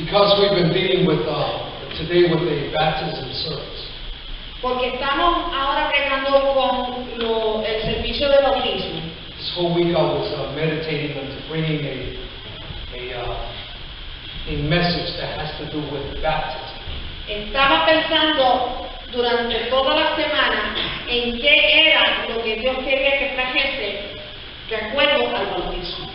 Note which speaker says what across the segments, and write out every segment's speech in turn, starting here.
Speaker 1: Because we've been dealing with today with the baptism service.
Speaker 2: Porque estamos ahora bregando con el servicio de bautismo.
Speaker 1: This whole week I was meditating on bringing a message that has to do with baptism.
Speaker 2: Estaba pensando durante toda la semana en qué era lo que Dios quería que trajese de acuerdo al bautismo.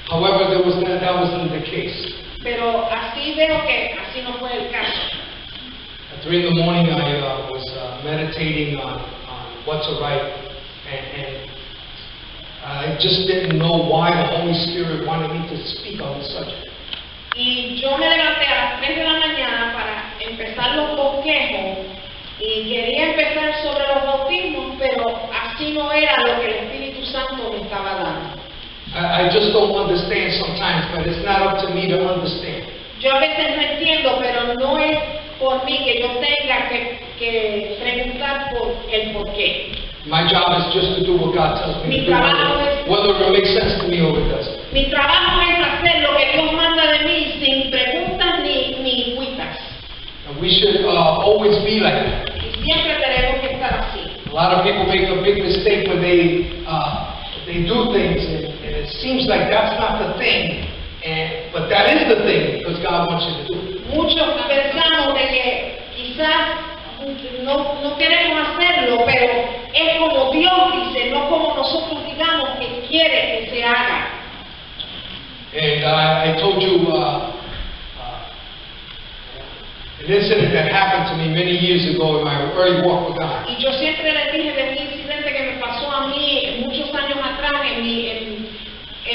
Speaker 1: However, that wasn't the case.
Speaker 2: Pero así veo que así no fue el caso.
Speaker 1: 3 in the morning I was meditating on what's right, and I just didn't know why the Holy Spirit wanted me to speak on the subject.
Speaker 2: Y yo me levanté a las 3 de la mañana para empezar los bosquejos y quería empezar sobre los bautismos, pero así no era lo que el Espíritu Santo me estaba dando.
Speaker 1: I just don't understand sometimes, but it's not up to me to understand.
Speaker 2: Yo a veces no entiendo, pero no es por mí que yo tenga que preguntar por el porqué.
Speaker 1: My job is just to do what God tells me to do, whether it makes sense to me or it doesn't.
Speaker 2: Mi trabajo es hacer lo que Dios manda de mí sin preguntas ni cuitas.
Speaker 1: And we should always be like that.
Speaker 2: Y siempre tenemos que estar así.
Speaker 1: A lot of people make a big mistake when they do things, and it seems like that's not the thing, but that is the thing because God wants you to do it.
Speaker 2: Muchos pensamos de que quizás no queremos hacerlo, pero es como Dios dice, no como nosotros digamos que quiere que se haga.
Speaker 1: And I told you an incident that happened to me many years ago in my early walk with God.
Speaker 2: Y yo siempre les dije de un incidente que me pasó a mí muchos años atrás en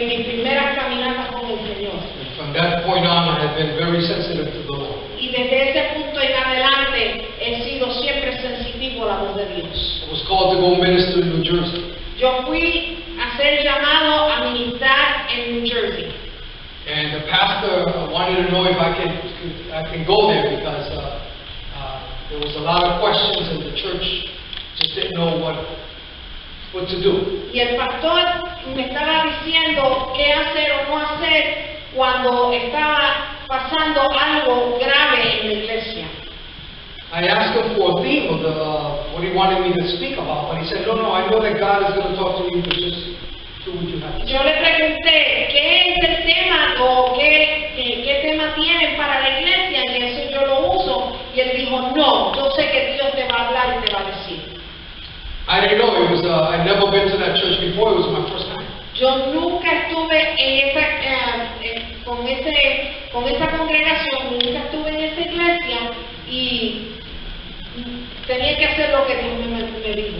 Speaker 2: mis primeras caminatas con el Señor.
Speaker 1: And from that point on, I have been very sensitive to the Lord.
Speaker 2: Y desde ese punto en adelante he sido siempre sensitivo a la voz de Dios.
Speaker 1: I was called to go minister in New Jersey.
Speaker 2: Yo fui a ser llamado a ministrar en New Jersey.
Speaker 1: And the pastor wanted to know if I can go there because there was a lot of questions and the church just didn't know what to do.
Speaker 2: Y el pastor me estaba diciendo qué hacer o no hacer cuando estaba pasando algo grave en la iglesia.
Speaker 1: I asked him for a theme of what he wanted me to speak about, but he said, no, I know that God is going to talk to you, but just do what you have to say.
Speaker 2: Yo le pregunté qué es el tema o qué tema tienen para la iglesia y eso yo lo uso y él dijo, no, yo sé que Dios te va a hablar y te va a decir.
Speaker 1: I didn't know. I'd never been to that church before. It was my first time.
Speaker 2: Yo nunca estuve con esa congregación, nunca estuve en esa iglesia y tenía que hacer lo que Dios me dijo.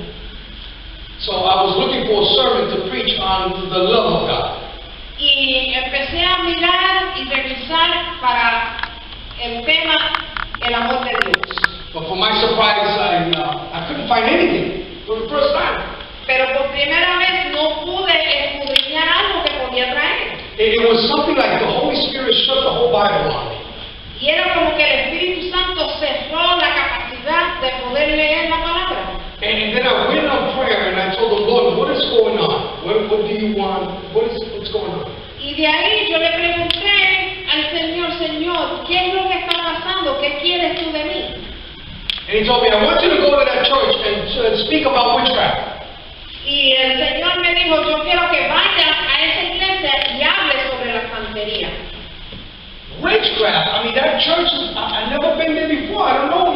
Speaker 1: So I was looking for a sermon to preach on the love of God.
Speaker 2: Y empecé a mirar y revisar para el tema el amor de Dios.
Speaker 1: But for my surprise, I couldn't find anything for the first time.
Speaker 2: Pero por primera vez no pude escudriñar algo que podía traer.
Speaker 1: It was something like the Holy Spirit shut the whole Bible on me.
Speaker 2: Y era como que el Espíritu Santo cerró la capacidad de poder leer la palabra.
Speaker 1: And then I went on prayer and I told the Lord, what is going on? What do you want? What's going on?
Speaker 2: Y de ahí yo le pregunté al Señor, ¿qué es lo que está pasando? ¿Qué quieres tú de mí?
Speaker 1: And he told me, I want you to go to that church and speak about witchcraft.
Speaker 2: Y el Señor me dijo, yo quiero que vayas a esa iglesia y hables sobre la santería.
Speaker 1: Witchcraft? I mean, that church, I've never been there before. I don't know.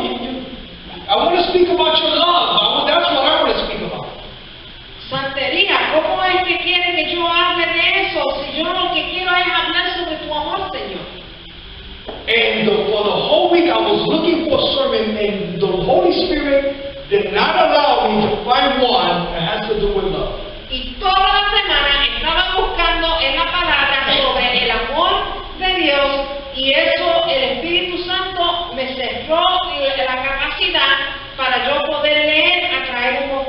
Speaker 1: I want to speak about your love. That's what I want to speak about.
Speaker 2: Santería, ¿cómo es que quiere que yo hable de eso? Si yo lo que quiero es hablar sobre tu amor, Señor.
Speaker 1: And for the whole week I was looking for a sermon, and the Holy Spirit did not allow me to find one that has to do with love.
Speaker 2: Y toda la semana estaba buscando en la palabra sobre el amor de Dios, y eso el Espíritu Santo me cerró la capacidad para yo poder leer, a traer algo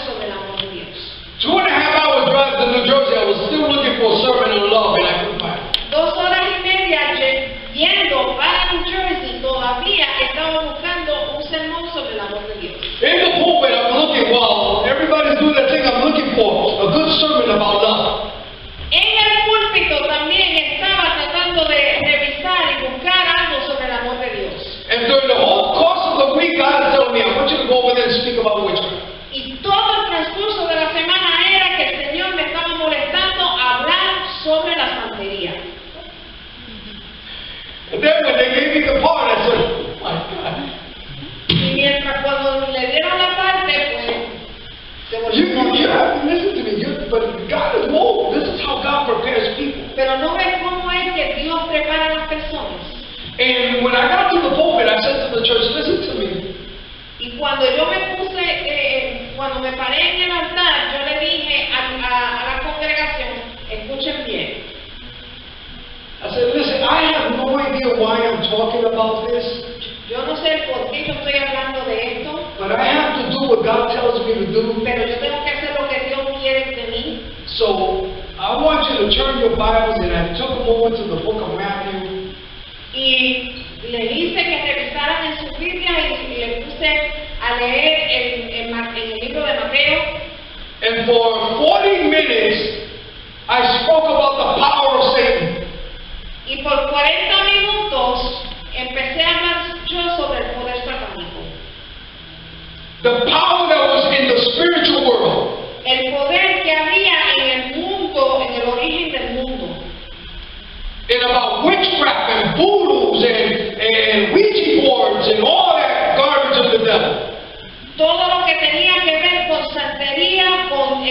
Speaker 2: sobre el amor de Dios.
Speaker 1: 2.5 hours drive to New Jersey, I was still looking for a sermon on love, and I couldn't find it.
Speaker 2: 2 horas y media yendo para New Jersey, todavía estaba buscando un sermón sobre el amor de Dios.
Speaker 1: In the pulpit, I'm looking, well, everybody's doing that thing, I'm looking for a good sermon about love.
Speaker 2: En el púlpito también estaba tratando de revisar y
Speaker 1: during the whole course of the week, God is telling me, I want you to go over there and speak about witchcraft.
Speaker 2: Y todo el transcurso de la semana era que el Señor me estaba molestando a hablar sobre la santería.
Speaker 1: And then when they gave me the part, I said, oh my God.
Speaker 2: Y mientras cuando le dieron la parte, pues se
Speaker 1: You
Speaker 2: volvió.
Speaker 1: have to listen to me. But God is mobile. This is how God prepares people.
Speaker 2: Pero no ves cómo es que Dios prepara a las personas.
Speaker 1: And when I got to the pulpit, I said to the church, listen to me.
Speaker 2: Y cuando yo me puse, cuando me paré en el altar, yo le dije a la congregación, escuchen bien.
Speaker 1: I said, listen, I have no idea why I'm talking about this,
Speaker 2: Yo no sé por qué yo estoy hablando de esto,
Speaker 1: but I have to do what God tells me to do.
Speaker 2: pero yo tengo que hacer lo que Dios quiere de mí.
Speaker 1: So I want you to turn your Bibles, and I took them over to the book of Matthew.
Speaker 2: Y le hice que revisaran en su Biblia y le puse a leer en el libro de Mateo.
Speaker 1: And for 40 minutes, I spoke about the power of Satan.
Speaker 2: Y por 40 minutos empecé a hablar yo sobre el poder satánico.
Speaker 1: The power that was in the spiritual world.
Speaker 2: El poder que había en el mundo, en el origen del mundo.
Speaker 1: And about witchcraft and voodoos and Ouija boards and all that garbage of the devil.
Speaker 2: Todo lo que tenía que ver con santería, con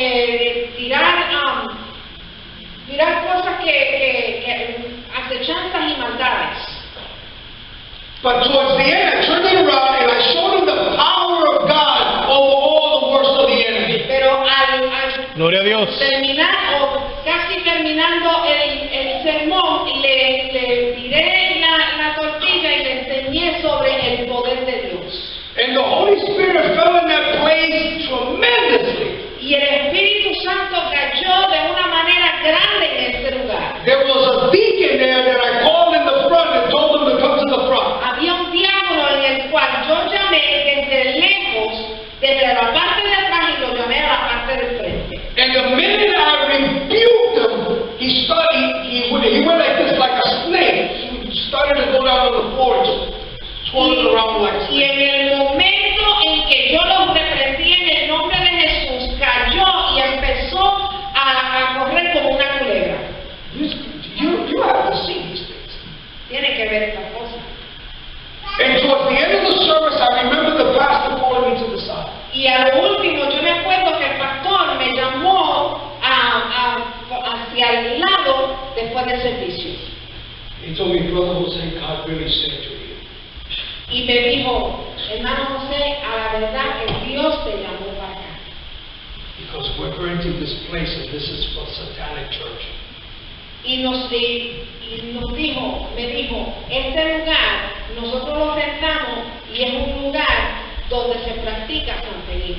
Speaker 2: tirar cosas que acechanzas y maldades.
Speaker 1: But towards the end, I turned it around and I showed them the power of God over all the works of the enemy.
Speaker 2: Pero al
Speaker 3: Gloria a Dios.
Speaker 2: terminar o casi terminando el sermón, le tiré la tortilla y le enseñé sobre el poder de Dios.
Speaker 1: And the Holy Spirit fell in that place tremendously.
Speaker 2: Y el Espíritu Santo cayó de una manera grande en este lugar.
Speaker 1: There was a deacon there that I called in the front and told him to come to the front.
Speaker 2: Había un diácono en el cual yo llamé desde lejos, desde la parte de atrás y lo llamé a la parte del frente.
Speaker 1: And the minute I rebuked him, he went like this, like a snake. He started to go down on the floor and twirling around like a
Speaker 2: Y
Speaker 1: snake.
Speaker 2: en el momento en que yo los reprendí en el nombre de Jesús, cayó y empezó a correr como una culebra.
Speaker 1: You have to see these things.
Speaker 2: Tiene que ver esta cosa.
Speaker 1: And towards the end of the service, I remember the pastor calling me to the side.
Speaker 2: Y a lo último, yo me acuerdo que el pastor me llamó hacia el lado después del servicio.
Speaker 1: He told me, Brother Jose, God really sent you here.
Speaker 2: Y me dijo, hermano José, a la verdad que Dios te llamó para acá.
Speaker 1: Because we're renting this place and this is for Satanic Church.
Speaker 2: Y me dijo, este lugar nosotros lo rentamos y es un lugar donde se practica santería.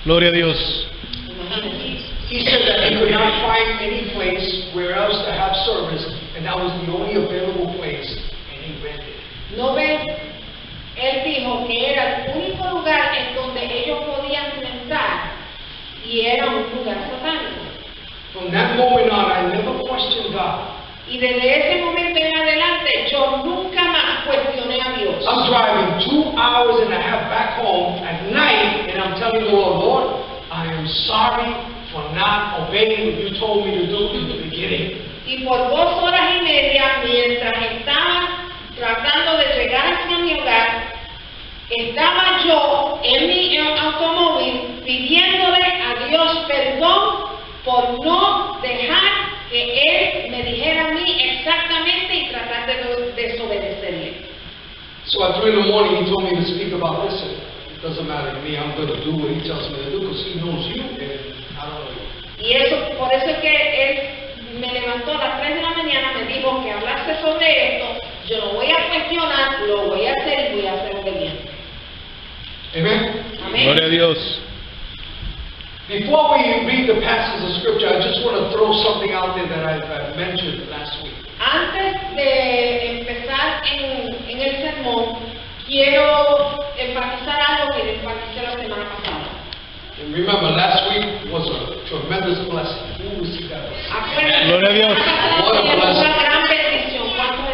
Speaker 3: Gloria a Dios.
Speaker 2: Imagínense.
Speaker 1: He said that he could not find any place where else to have service, and that was the only available place, and he rented.
Speaker 2: ¿No ves? Él dijo que era el único lugar en donde ellos podían rentar y era un lugar satánico.
Speaker 1: From that moment on, I never questioned God.
Speaker 2: Y desde ese momento en adelante yo nunca más cuestioné a Dios.
Speaker 1: I'm driving 2 hours and a half back home at night, and I'm telling the Lord, Lord, I am sorry for not obeying what you told me to do in the beginning.
Speaker 2: Y por 2 horas y media, mientras estaba tratando de llegar hacia mi hogar, estaba yo en mi automóvil pidiéndole a Dios perdón por no dejar que Él me dijera a mí exactamente y tratar de desobedecerle.
Speaker 1: So at 3 in the morning, he told me to speak about this. It doesn't matter to me. I'm going to do what he tells me to do because he knows you and I don't know you.
Speaker 2: Y por eso es que Él me levantó a las 3 de la mañana, me dijo que hablase sobre esto. Yo no voy a cuestionar, lo voy a hacer y voy a ser obediente.
Speaker 1: Amen?
Speaker 2: Amén.
Speaker 3: Gloria a Dios.
Speaker 1: Before we read the passage of scripture, I just want to throw something out there that I've mentioned last week.
Speaker 2: Antes de empezar en el sermón, quiero enfatizar algo que enfaticé la semana pasada.
Speaker 1: And remember, last week was a tremendous blessing. Who received that blessing?
Speaker 2: Acuérdense,
Speaker 3: Gloria a Dios.
Speaker 2: la semana pasada
Speaker 1: What a
Speaker 2: tuvimos
Speaker 1: blessing.
Speaker 2: una gran bendición. ¿Cuántos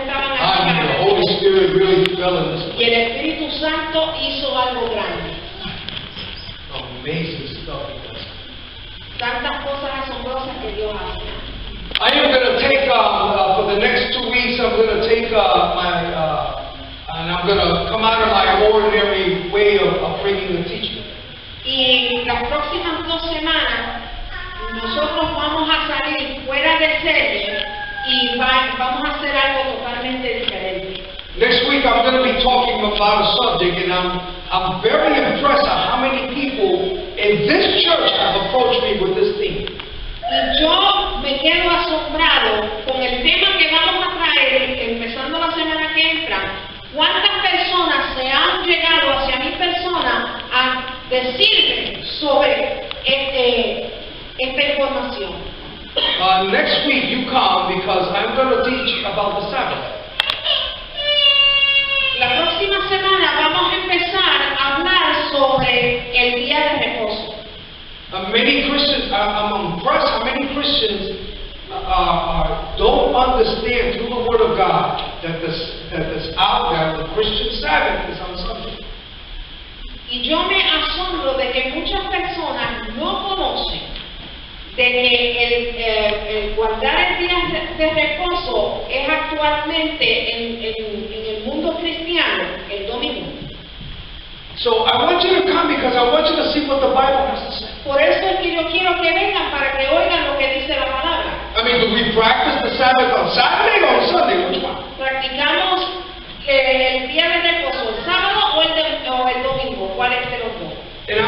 Speaker 1: Spirit really fell in this
Speaker 2: Y
Speaker 1: place.
Speaker 2: el Espíritu Santo hizo algo grande.
Speaker 1: Amazing stuff he does.
Speaker 2: Tantas cosas asombrosas que Dios hace.
Speaker 1: I am going to take, for the next 2 weeks, I'm going to take and I'm going to come out of my ordinary way of bringing the teaching.
Speaker 2: Y las próximas 2 semanas nosotros vamos a salir fuera de serie y vamos a hacer algo totalmente diferente.
Speaker 1: Next week, I'm going to be talking about a subject, and I'm very impressed at how many people in this church have approached me with this theme.
Speaker 2: Y yo me quedo asombrado con el tema que vamos a traer, empezando la semana que entra. ¿Cuántas personas se han llegado hacia mi persona a decirme sobre esta información?
Speaker 1: Next week, you come because I'm going to teach about the Sabbath.
Speaker 2: La próxima semana vamos a empezar a hablar sobre el día de reposo.
Speaker 1: Many Christians, I'm impressed how many Christians don't understand through the Word of God that this out there, the Christian Sabbath is on Sunday.
Speaker 2: Y yo me asombro de que muchas personas no conocen de que el guardar el día de reposo es actualmente en el mundo cristiano el domingo.
Speaker 1: So I want you to come because I want you to see what the Bible has to say.
Speaker 2: Por eso es que yo quiero que vengan para que oigan lo que dice la palabra.
Speaker 1: I mean, do we practice the Sabbath on Saturday or on Sunday? Which one?
Speaker 2: ¿Practicamos el día de reposo el sábado o el domingo? ¿Cuál es de los dos?
Speaker 1: And I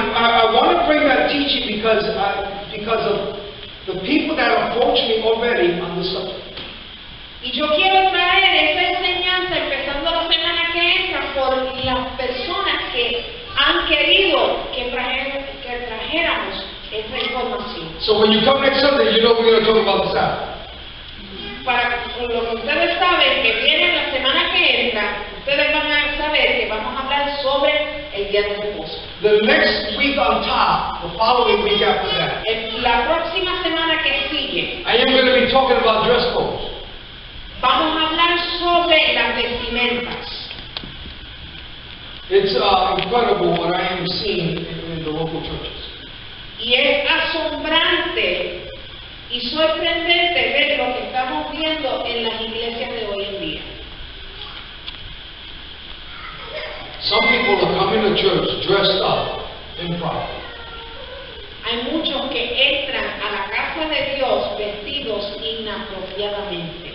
Speaker 1: want to bring that teaching because of the people that approach me already on this subject.
Speaker 2: Y yo quiero traer esa enseñanza empezando la semana que entra por las personas que han querido que trajéramos esta información.
Speaker 1: So when you come next Sunday, you know we're going to talk about the Sabbath.
Speaker 2: Para lo que ustedes saben que viene la semana que entra, ustedes van a saber que vamos a hablar sobre el día de reposo.
Speaker 1: The next week on top, the following week after that,
Speaker 2: La próxima semana que sigue,
Speaker 1: I am going to be talking about dress codes.
Speaker 2: vamos a hablar sobre las vestimentas.
Speaker 1: It's incredible what I am seeing in the local churches.
Speaker 2: Y es asombrante y sorprendente ver lo que estamos viendo en las iglesias de hoy en día.
Speaker 1: Some people are coming to church dressed up improperly.
Speaker 2: Hay muchos que entran a la casa de Dios vestidos inapropiadamente.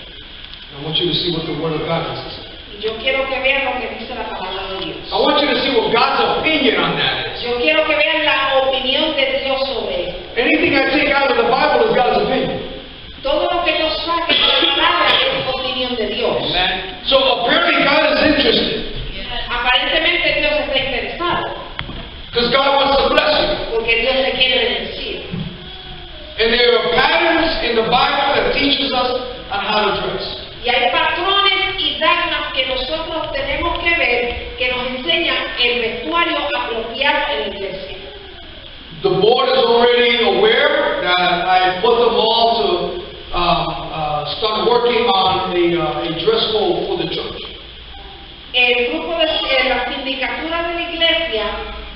Speaker 1: I want you to see what the Word of God has to say.
Speaker 2: Y yo quiero que vean lo que dice la palabra de Dios.
Speaker 1: I want you to see what God's opinion on that is.
Speaker 2: Yo quiero que vean la opinión de Dios sobre esto.
Speaker 1: Anything I take out of the Bible is God's opinion.
Speaker 2: Todo lo que yo saque de la palabra es opinión de Dios.
Speaker 1: Amen. So apparently God is interested
Speaker 2: Aparentemente Dios está interesado
Speaker 1: because God wants to bless you.
Speaker 2: porque Dios te quiere bendecir.
Speaker 1: And there are patterns in the Bible that teaches us on how to dress.
Speaker 2: Y hay patrones y dogmas que nosotros tenemos que ver que nos enseñan el vestuario apropiado en la iglesia.
Speaker 1: The board is already aware that I put them all to start working on a dress code for the church.
Speaker 2: El grupo de la sindicatura de la iglesia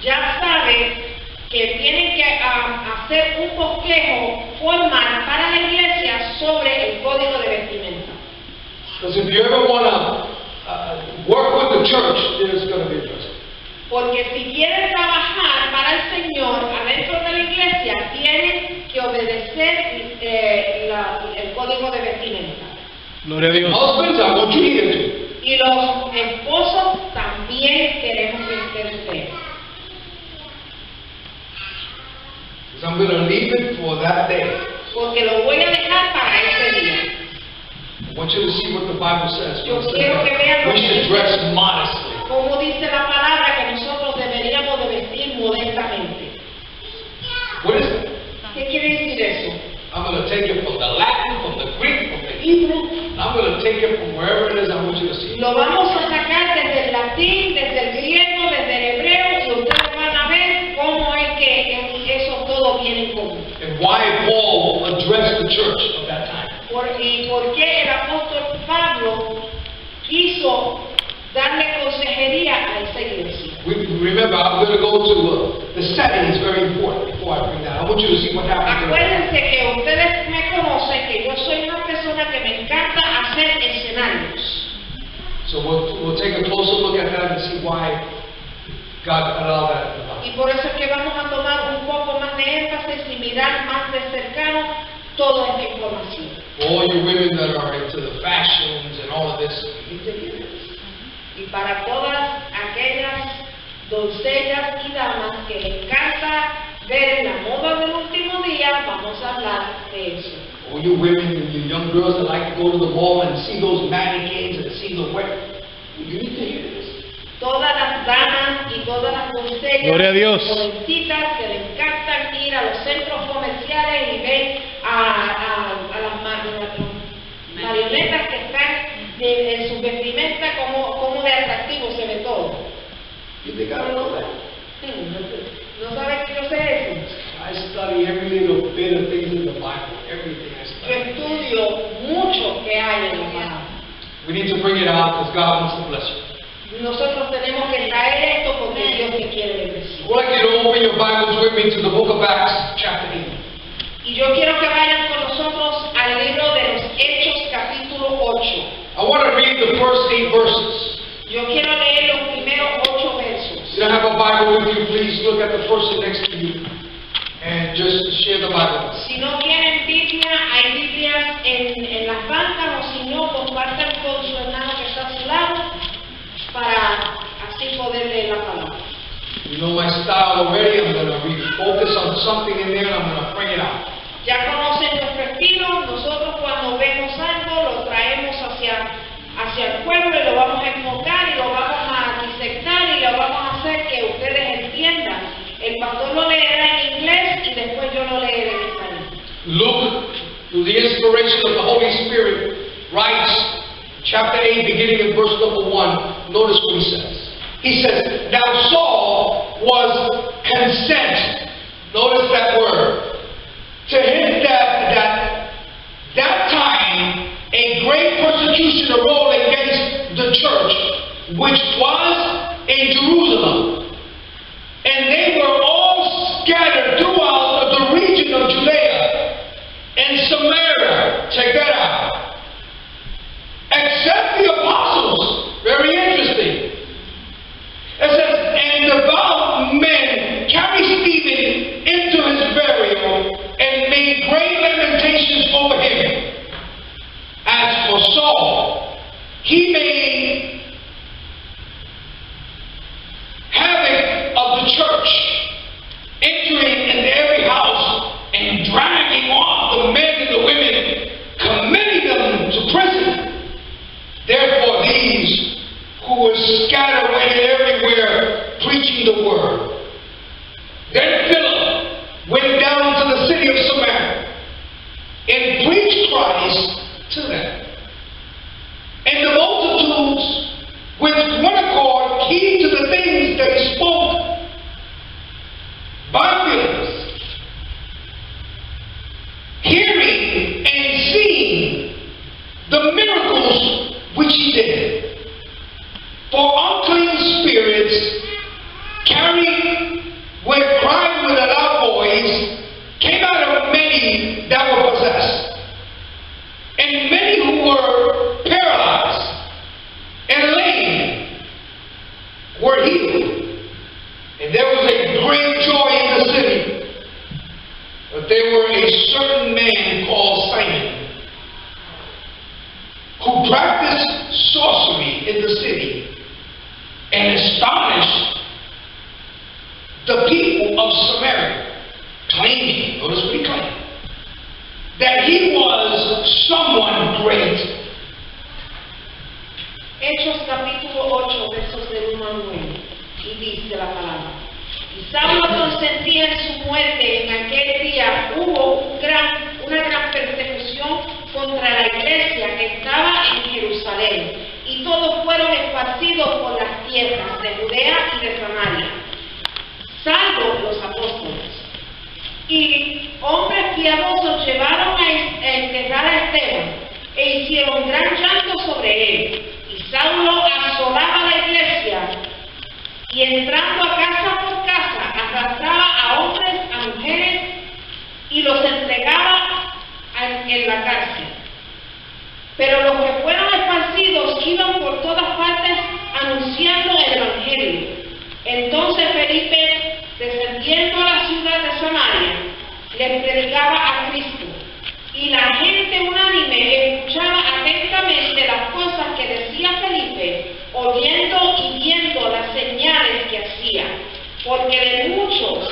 Speaker 2: ya sabe que tienen que hacer un bosquejo formal para la iglesia sobre el código de vestimenta.
Speaker 1: Because if you ever want to work with the church, there's going to be a dress code.
Speaker 2: Porque si quieren trabajar para el Señor adentro de la iglesia, tienen que obedecer el código de vestimenta.
Speaker 1: Gloria a Dios. Husbands, I want you here too.
Speaker 2: Y los esposos también queremos que ustedes.
Speaker 1: Because I'm going to leave it for that day.
Speaker 2: Porque lo voy a dejar para ese día.
Speaker 1: I want you to see what the Bible says.
Speaker 2: Yo quiero que vean lo
Speaker 1: We
Speaker 2: que
Speaker 1: should
Speaker 2: dice.
Speaker 1: dress modestly.
Speaker 2: Como dice la palabra que nosotros deberíamos de vestir modestamente.
Speaker 1: What is that?
Speaker 2: ¿Qué quiere decir eso?
Speaker 1: I'm going to take it from the Latin, from the Greek, from the Hebrew. I'm going to take it from wherever it is I want you to see.
Speaker 2: Lo vamos a sacar desde el latín, desde el griego, desde el hebreo y ustedes van a ver cómo es que eso todo viene en común.
Speaker 1: And why Paul addressed the church of that time.
Speaker 2: Y por qué el apóstol Pablo quiso darle consejería a esa iglesia.
Speaker 1: Remember, I'm going to go to the setting is very important before I bring that. I want you to see what happened.
Speaker 2: Acuérdense que ustedes me conocen, que yo soy una persona que me encanta hacer escenarios.
Speaker 1: So we'll take a closer look at that and see why God allowed that in the Bible.
Speaker 2: Y por eso es que vamos a tomar un poco más de énfasis y mirar más de cercano toda esta información.
Speaker 1: All you women that are into the fashions and all of this, you need to hear this.
Speaker 2: Y para todas aquellas doncellas y damas que les encanta ver la moda del último día, vamos a hablar de eso.
Speaker 1: All you women and you young girls that like to go to the mall and see those mannequins and see the wear, you need to hear this.
Speaker 2: Todas las damas y todas las doncellas,
Speaker 3: Gloria a Dios,
Speaker 2: jovencitas que les encantan ir a los centros comerciales y ver a las marionetas que están en su vestimenta, como de atractivo se ve todo.
Speaker 1: You think I don't know that?
Speaker 2: ¿No sabes que yo sé eso?
Speaker 1: I study every little bit of things in the Bible, everything I
Speaker 2: Yo
Speaker 1: study.
Speaker 2: estudio mucho que hay en la palabra.
Speaker 1: We need to bring it out because God wants to bless you.
Speaker 2: Nosotros tenemos que traer esto porque Dios te quiere bendecir.
Speaker 1: I would like you to open your Bibles with me to the book of Acts, chapter 8.
Speaker 2: Y yo quiero que vayan con nosotros al libro de los Hechos, capítulo 8.
Speaker 1: I want to read the first 8 verses.
Speaker 2: Yo quiero leer los primeros 8 versos.
Speaker 1: If you don't have a Bible with you, please look at the person next to you and just share the Bible.
Speaker 2: Si no tienen Biblia, hay Biblias en las bancas, o si no, compartan con su hermano que está a su lado para así poder leer la palabra.
Speaker 1: You know my style already. I'm going to refocus on something in there and I'm going to bring it out.
Speaker 2: Ya conocen nuestro estilo. Nosotros cuando vemos algo lo traemos hacia el pueblo y lo vamos a enfocar y lo vamos a disectar y lo vamos a hacer que ustedes entiendan. El pastor lo leerá en inglés y después yo lo leeré en español.
Speaker 1: Luke, through the inspiration of the Holy Spirit, writes chapter 8, beginning in verse number 1. Notice what he says. He says, now Saul was consent. Notice that word. To his death, that time a great persecution arose against the church, which was in Jerusalem. And they were all scattered throughout the region of Judea and Samaria. Check that out. Except the apostles. Very interesting. It says, and devout men carried Stephen into his burial and made great lamentations over him. As for Saul, he made havoc of the church, entering into every house and dragging off the men and the women, committing them to prison. Therefore these who were scattered went everywhere preaching the word. Then Philip went down to the city of Samaria and preached Christ to them. And the multitudes with one accord heed to the things that he spoke by Philip, hearing and seeing the miracles which he did. For unclean spirits, crying with a loud voice, came out of many that were possessed. And many who were paralyzed and lame were healed. And there was a great joy in the city. But there were a certain man called Simon, who practiced sorcery in the city, and astonished the people of Samaria, claiming, notice what he claimed, that he was someone great.
Speaker 2: Hechos capítulo 8, versos del 1 al 9, y dice la palabra: y Saulo consentía en su muerte. En aquel día hubo una gran persecución contra la iglesia que estaba en Jerusalén, y todos fueron esparcidos por las tierras de Judea y de Samaria, salvo los apóstoles. Y hombres piadosos llevaron a enterrar a Esteban, e hicieron gran llanto sobre él. Y Saulo asolaba la entrando a casa por casa, arrastraba a hombres, a mujeres y los entregaba en la cárcel. Pero los que fueron esparcidos iban por todas partes anunciando el Evangelio. Entonces Felipe, descendiendo a la ciudad de Samaria, les predicaba a Cristo. Y la gente unánime escuchaba atentamente las cosas que decía Felipe, oyendo y viendo las señales que hacía. Porque de muchos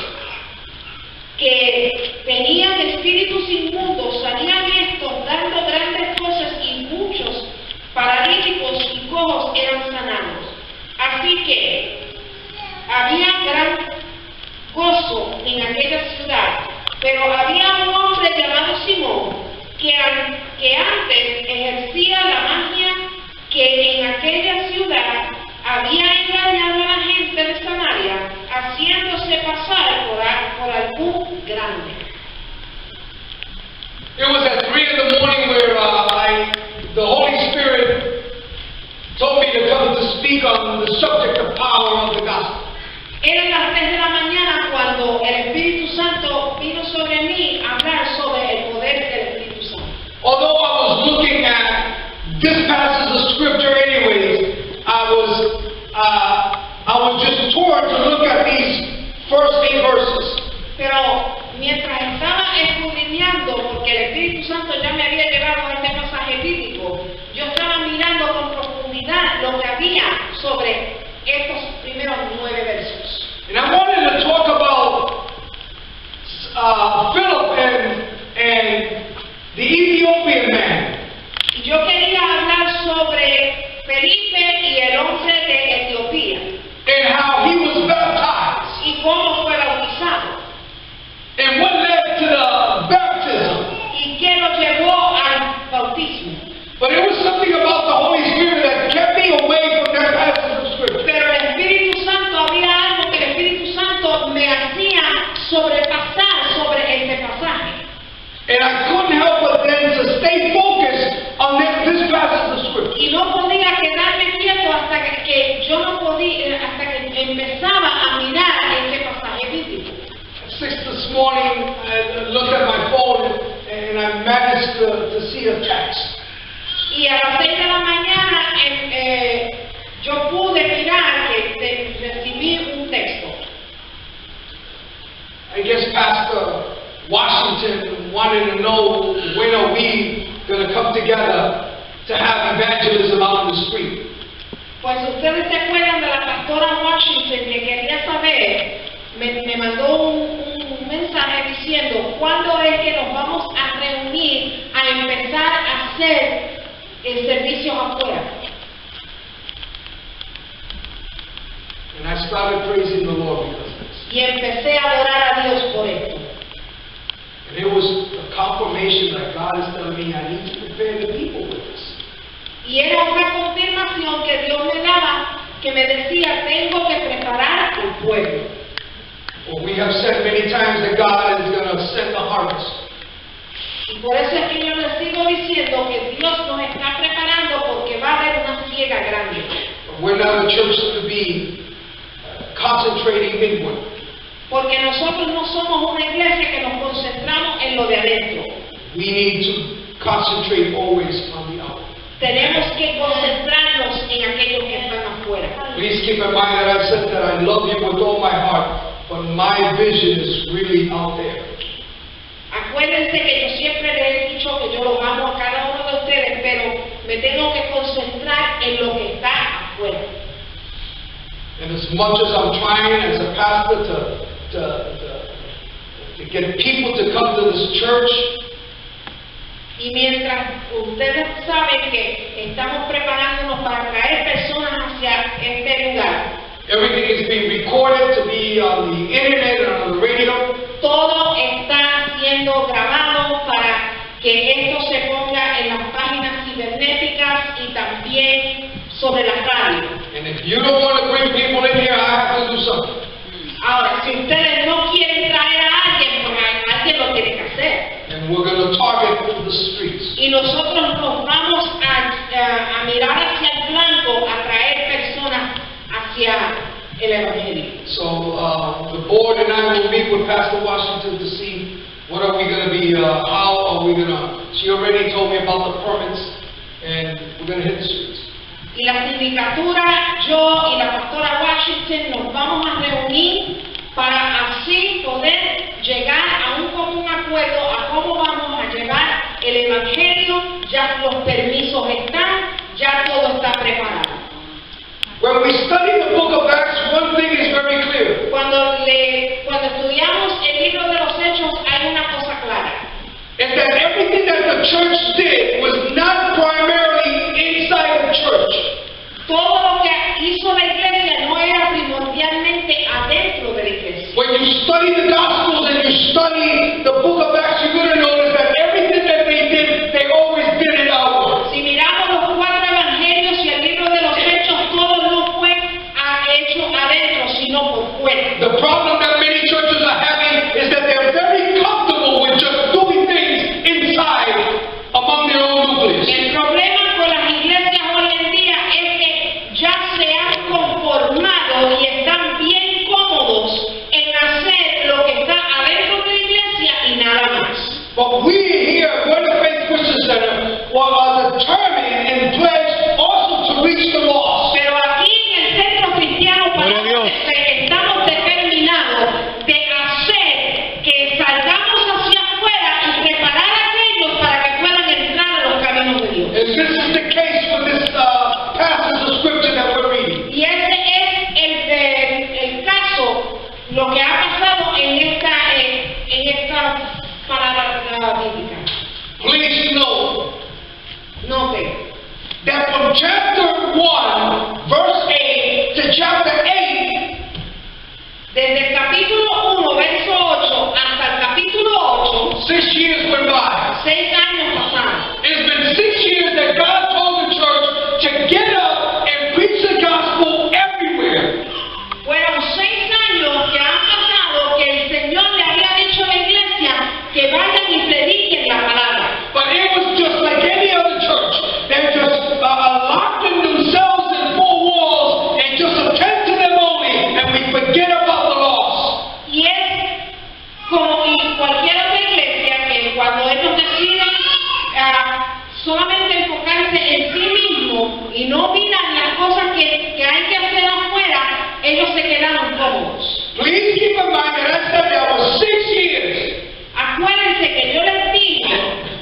Speaker 2: que tenían espíritus inmundos salían estos dando grandes cosas, y muchos paralíticos y cojos eran sanados. Así que había gran gozo en aquella ciudad. Pero había un hombre llamado Simón que antes ejercía la magia, que en aquella ciudad había engañado a la gente de Samaria, haciéndose pasar por algún grande.
Speaker 1: It was at 3 in the morning where the Holy Spirit told me to come to speak on the subject of power of the gospel.
Speaker 2: Eran las 3 de la mañana cuando el Espíritu Santo vino sobre mí a hablar sobre el poder del Espíritu Santo.
Speaker 1: Although I was looking at this passage of scripture anyways, I was just torn to look at these first 8 verses.
Speaker 2: Pero mientras estaba escudriñando, porque el Espíritu Santo ya me había llevado a este pasaje bíblico, yo estaba mirando con profundidad lo que había sobre estos primeros 9 versos.
Speaker 1: And I wanted to talk about Philip and the Ethiopian man.
Speaker 2: Y yo quería hablar sobre Felipe y el hombre de Etiopía.
Speaker 1: And how he was baptized.
Speaker 2: Y cómo fue bautizado.
Speaker 1: And what led to the baptism.
Speaker 2: Y qué lo llevó al bautismo.
Speaker 1: But it was something about the Holy Spirit that kept me away from that passage of scripture.
Speaker 2: Pero el Espíritu Santo, había algo que el Espíritu Santo me hacía sobrepasar sobre este pasaje.
Speaker 1: And I couldn't help but then to stay focused on this passage of scripture.
Speaker 2: Y no podía quedarme quieto hasta que yo no podía, hasta que empezaba a mirar este pasaje bíblico.
Speaker 1: At 6 this morning, I looked at my phone and I managed to see a text.
Speaker 2: Y a las 6 de la mañana yo pude mirar que recibí un texto.
Speaker 1: I guess Pastor Washington wanted to know when are we going to come together to have evangelism out in the street.
Speaker 2: Pues ustedes se acuerdan de la pastora Washington que quería saber, me mandó un mensaje diciendo cuándo es que nos vamos a reunir a empezar a hacer el servicio afuera.
Speaker 1: And I started praising the Lord because of this.
Speaker 2: Y empecé a adorar a Dios por esto.
Speaker 1: And it was a confirmation that God is telling me I need to prepare the people with this.
Speaker 2: Y era una confirmación que Dios me daba, que me decía, tengo que preparar al pueblo.
Speaker 1: Well, we have said many times that God is going to send the harvest.
Speaker 2: Y por eso es que yo les sigo diciendo que Dios nos está preparando porque va a haber una siega grande.
Speaker 1: But we're not a church to be concentrating inward.
Speaker 2: Porque nosotros no somos una iglesia que nos concentramos en lo de adentro.
Speaker 1: We need to concentrate always on the outward.
Speaker 2: Tenemos que concentrarnos en aquellos que están afuera.
Speaker 1: Please keep in mind that I said that I love you with all my heart, but my vision is really out there.
Speaker 2: Acuérdense que yo siempre les he dicho que yo los amo a cada uno de ustedes, pero me tengo que concentrar en lo que está afuera.
Speaker 1: And as much as I'm trying as a pastor to get people to come to this church,
Speaker 2: y mientras ustedes saben que estamos preparándonos para traer personas hacia este lugar,
Speaker 1: everything is being recorded to be on the internet and on the radio.
Speaker 2: todo está siendo grabado para que esto se ponga en las páginas cibernéticas y también sobre la radio.
Speaker 1: And if you don't want to bring people in here, I have to do something.
Speaker 2: Ahora, si ustedes no quieren traer a alguien, pues alguien lo tiene que hacer.
Speaker 1: And we're going to target the streets.
Speaker 2: Y nosotros nos vamos a mirar hacia el blanco, a traer personas hacia el Evangelio.
Speaker 1: So the board and I will meet with Pastor Washington to see what are we going to be, how are we going to, she already told me about the permits, and we're going to hit the streets.
Speaker 2: Y la sindicatura, yo y la pastora Washington nos vamos a reunir para así poder llegar a un común acuerdo a cómo vamos a llevar el Evangelio. Ya los permisos están, ya todo está preparado.
Speaker 1: When we study the book of Acts, one thing is very clear.
Speaker 2: Cuando estudiamos el libro de los Hechos hay una cosa clara.
Speaker 1: Is that everything that the church did was not primarily inside the church.
Speaker 2: Todo lo que hizo la iglesia no era primordialmente adentro de la iglesia.
Speaker 1: When you study the Gospels and you study the book of Acts, you're going to notice that everything that they did, they always did it outward.
Speaker 2: Si miramos los 4 evangelios y el libro de los Hechos, todo no fue hecho adentro, sino por fuera.
Speaker 1: The problem that many churches are having is that they're very comfortable with just doing things inside among their own nucleus.
Speaker 2: El problema con las iglesias hoy en día es que ya se han conformado y están bien cómodos en hacer lo que está adentro de la iglesia y nada más.
Speaker 1: But we here at Word of Faith Christian Center are determined and pledged also to reach the lost.
Speaker 2: Pero aquí en el Centro Cristiano estamos determinados de hacer que salgamos hacia afuera y preparar a aquellos para que puedan entrar a los caminos de Dios.
Speaker 1: And this is the case with this passage of scripture that we're reading.
Speaker 2: Y ese es el caso, lo que ha pasado en esta palabra bíblica.
Speaker 1: Please note
Speaker 2: Note,
Speaker 1: that from chapter 1, verse 8 to chapter 8,
Speaker 2: desde el capítulo 1, verso 8, hasta el capítulo 8,
Speaker 1: 6 years went by.
Speaker 2: 6 años pasaron.
Speaker 1: It's been 6 years that God told the church to get up and preach the gospel everywhere.
Speaker 2: Fueron 6 años que han pasado que el Señor le había dicho a la iglesia que vayan y prediquen la palabra.
Speaker 1: But it was just like any other church. They're just locked in themselves in 4 walls and just attend to them only, and we forget about the lost.
Speaker 2: Y es como en cualquier otra iglesia que cuando ellos deciden solamente enfocarse en sí mismos y no miran las cosas que hay que hacer afuera, ellos se quedaron cómodos.
Speaker 1: Please keep in mind that I said that was 6 years.
Speaker 2: Acuérdense que yo les dije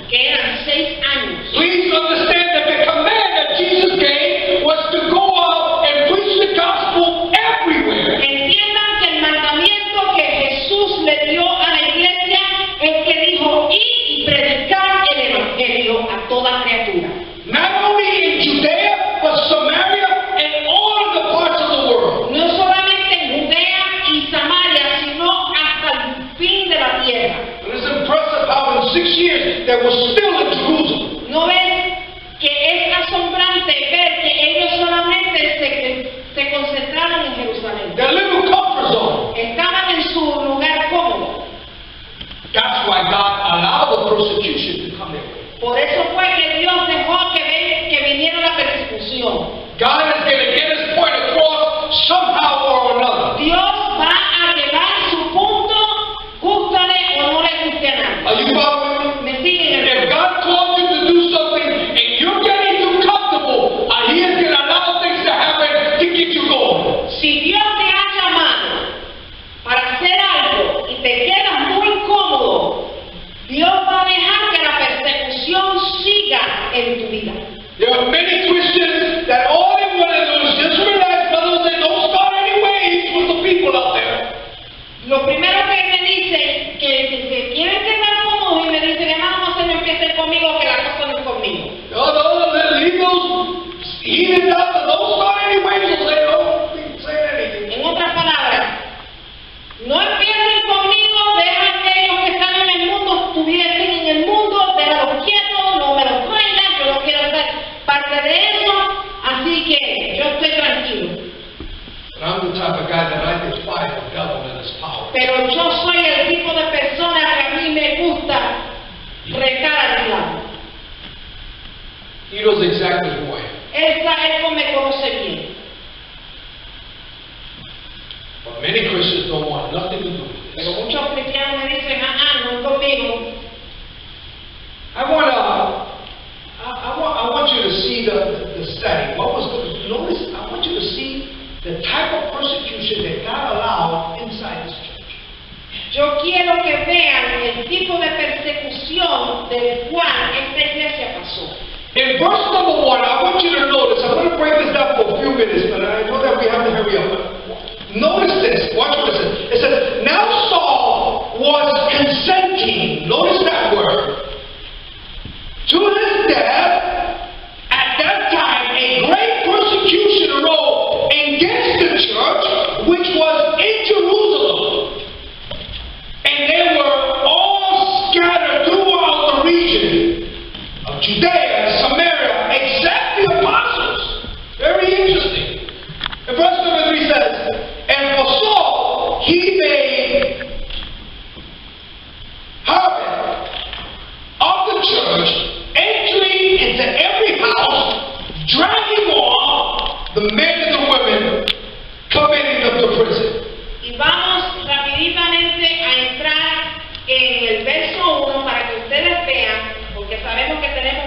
Speaker 2: que eran 6 años.
Speaker 1: Please understand that the command that Jesus gave was to go out and preach the gospel everywhere.
Speaker 2: Entiendan que el mandamiento que Jesús le dio a la iglesia es que dijo: ir y predicar el evangelio a toda criatura.
Speaker 1: Not only in Judea, but Samaria and all of the parts of the world.
Speaker 2: No solamente en Judea y Samaria, sino hasta el fin de la tierra.
Speaker 1: It is impressive how in 6 years they were still in Jerusalem.
Speaker 2: ¿No ven que es asombrante ver que ellos solamente se concentraron en Jerusalén?
Speaker 1: Their little comfort zone.
Speaker 2: Estaban en su lugar cómodo.
Speaker 1: That's why God allowed the persecution to come their way.
Speaker 2: Por eso fue que Dios dejó que viniera la persecución.
Speaker 1: God is going to get his point across somehow or another.
Speaker 2: Dios va a llevar su punto, gústale o no le guste a nadie.
Speaker 1: Are you following me?
Speaker 2: ¿Me siguen?
Speaker 1: If God called you to do something and you're getting too comfortable, He is going to allow things to happen to get you going.
Speaker 2: Si Dios te ha llamado para hacer algo y te quedas muy cómodo, Dios va a dejar que la persecución siga en tu vida.
Speaker 1: There are many Christians that all they want to do is just relax, brothers, and don't start any waves with the people out there.
Speaker 2: Lo primero que me dicen, que se quieren quedar cómodos y me dicen: hermano, no se me empiecen conmigo, que la cosa no es conmigo.
Speaker 1: No, leave those heathens out there. Don't start any waves, so they don't say anything.
Speaker 2: En otras palabras, no empiecen conmigo, dejan que ellos que están en el mundo estuviesen en el mundo, déjalos quietos, no me los traigan, yo no quiero ser parte de eso, así que yo estoy tranquilo.
Speaker 1: But I'm the type of guy that I defy the devil and his power.
Speaker 2: Pero yo soy el tipo de persona que a mí me gusta retar al diablo.
Speaker 1: He knows exactly who I am.
Speaker 2: Él me conoce bien.
Speaker 1: many Christians don't want nothing to do with this.
Speaker 2: Pero muchos cristianos me dicen, no es conmigo.
Speaker 1: I want you to see the study. Notice, I want you to see the type of persecution that God allowed inside His church.
Speaker 2: Yo quiero que vean el tipo de persecución del cual esta iglesia pasó.
Speaker 1: In verse number 1, I want you to notice, I'm going to break this down for a few minutes, but I know that we have to hurry up. Notice this, watch what it says. It says, now Saul was consenting, notice that word, to his death. At that time, a great persecution arose against the church, which was in Jerusalem. And they were all scattered throughout the region of Judea, Samaria, except the apostles. Very interesting. And verse number 3 says, and for Saul, he made havoc of the church, entering into every house, dragging off the men and the women, committing them to prison.
Speaker 2: Y vamos rapiditamente a entrar en el verso 1 para que ustedes vean, porque sabemos que tenemos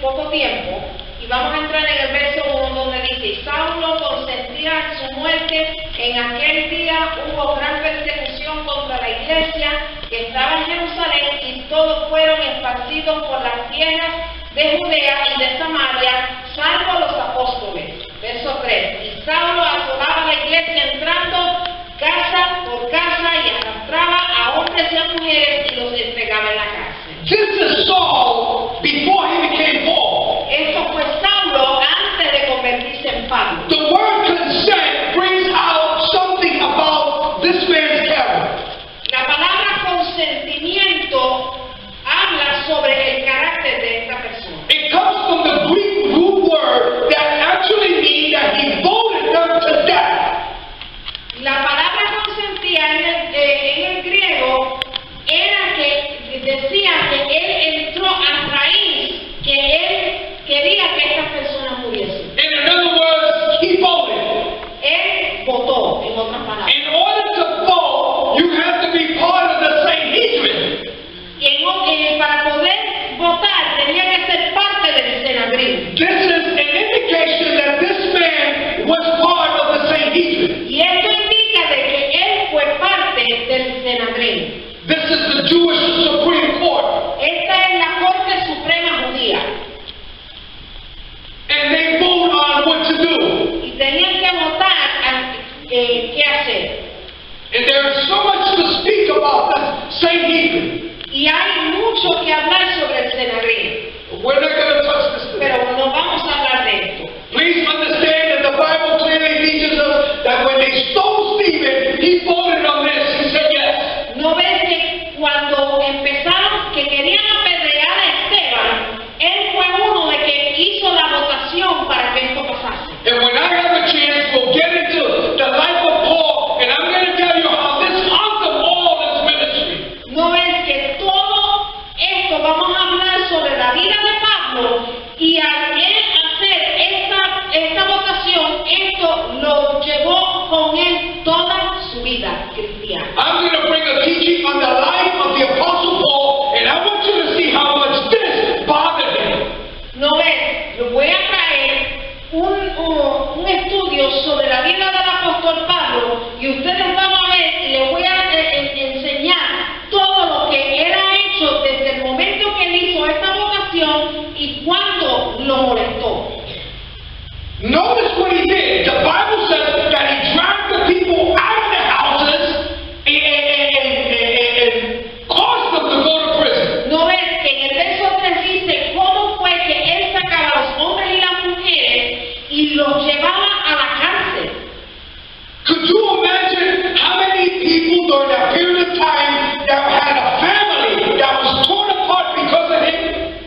Speaker 2: poco tiempo, y vamos a entrar en el verso 1 donde dice, Saulo consentía su muerte, en aquel día hubo gran persecución contra la iglesia que estaba en Jerusalén y todos fueron esparcidos por las tierras de Judea y de Samaria, salvo los apóstoles. Verso 3, y Saulo asolaba la iglesia entrando casa por casa y arrastraba a hombres y a mujeres y los entregaba en la cárcel.
Speaker 1: This is Saul before he became Paul.
Speaker 2: Esto fue Saulo antes de convertirse en Pablo.
Speaker 1: The word consent brings out something about this man's character.
Speaker 2: La palabra consentimiento habla sobre el carácter de esta persona.
Speaker 1: It comes from the Greek root word that actually means that he voted them to death.
Speaker 2: La palabra consentía en el griego era que decía que él entró a raíz, que él quería que estas personas muriesen.
Speaker 1: In other words, he voted.
Speaker 2: Él votó, en otras palabras.
Speaker 1: In order to vote, you have to be part of the Sanhedrin.
Speaker 2: Para poder votar tenía que ser parte del Sanedrín.
Speaker 1: This is an indication that this man was part of the Sanhedrin.
Speaker 2: Y esto indica de que él fue parte del Sanedrín.
Speaker 1: This is the Jewish Supreme Court.
Speaker 2: Esta es la Corte Suprema Judía.
Speaker 1: And they vote on what to do.
Speaker 2: Y tenían que votar qué hacer.
Speaker 1: And there's so much to speak about this Sanhedrin.
Speaker 2: Y hay mucho que hablar sobre el Sanedrín.
Speaker 1: We're not going to touch this today.
Speaker 2: Pero no vamos a hablar de esto.
Speaker 1: Please understand that the Bible clearly teaches us that when they stoned Stephen, he voted on this. He said yes.
Speaker 2: No ves que cuando empezaron, que querían apedrear a Esteban, él fue uno de que hizo la votación para que esto pasase.
Speaker 1: And when I have a chance, we'll get into the life of Paul, and I'm going to tell you how this awesome all his ministry.
Speaker 2: No ves que todo esto vamos a hablar sobre la vida de Pablo, y al él hacer esta votación, esto lo llevó con él toda su vida cristiana.
Speaker 1: I'm going to bring a teaching on the life of the Apostle Paul, and I want you to see how much this bothered him.
Speaker 2: No ves, le voy a traer un estudio sobre la vida del apóstol Pablo, y ustedes van a ver y les voy a enseñar todo lo que él ha hecho desde el momento que él hizo esta votación y cuando lo molestó.
Speaker 1: Notice what he did. The Bible says that he dragged the people out of their houses and caused them to go to prison.
Speaker 2: No ves que en el verso 3 dice cómo fue que él sacaba a los hombres y las mujeres y los llevaba a la cárcel.
Speaker 1: Could you imagine how many people during that period of time that had a family that was torn apart because of him?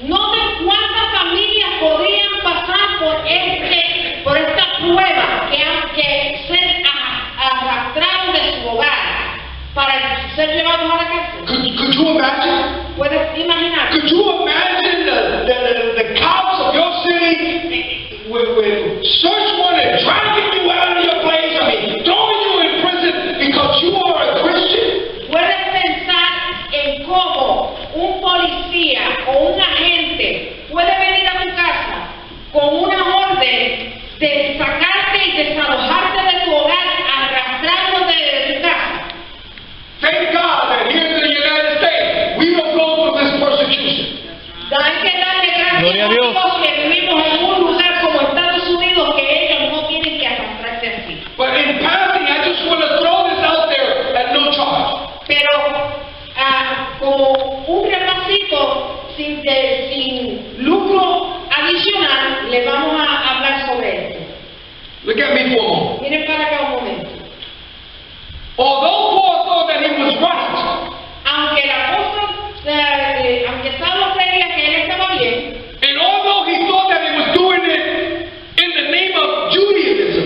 Speaker 2: No sé cuántas familias podrían pasar por esta prueba que ser arrastrados de su hogar para ser llevados a la cárcel.
Speaker 1: Could you imagine?
Speaker 2: ¿Puedes imaginar?
Speaker 1: Could you imagine the cops of your city with search warrant dragging you out of your place? I mean,
Speaker 2: con una orden de sacarte y desalojarte de tu hogar, arrastrándote de tu casa.
Speaker 3: Thank God that here in the United States, we don't go through this persecution.
Speaker 2: Hay que darle gracias
Speaker 4: Gloria a
Speaker 2: a
Speaker 4: Dios.
Speaker 2: Dios que vivimos en un lugar como Estados Unidos, que ellos no tienen que arrastrarse así.
Speaker 3: But in passing, I just want to throw this out there at no charge.
Speaker 2: Pero como un repasito sin lucro adicional, le vamos a hablar sobre esto.
Speaker 3: Look at me for a moment.
Speaker 2: Miren para acá un momento.
Speaker 3: Although Paul thought that he was right,
Speaker 2: Aunque el apóstol, aunque Saulo creía que él estaba bien,
Speaker 3: and although he thought that he was doing it in the name of Judaism,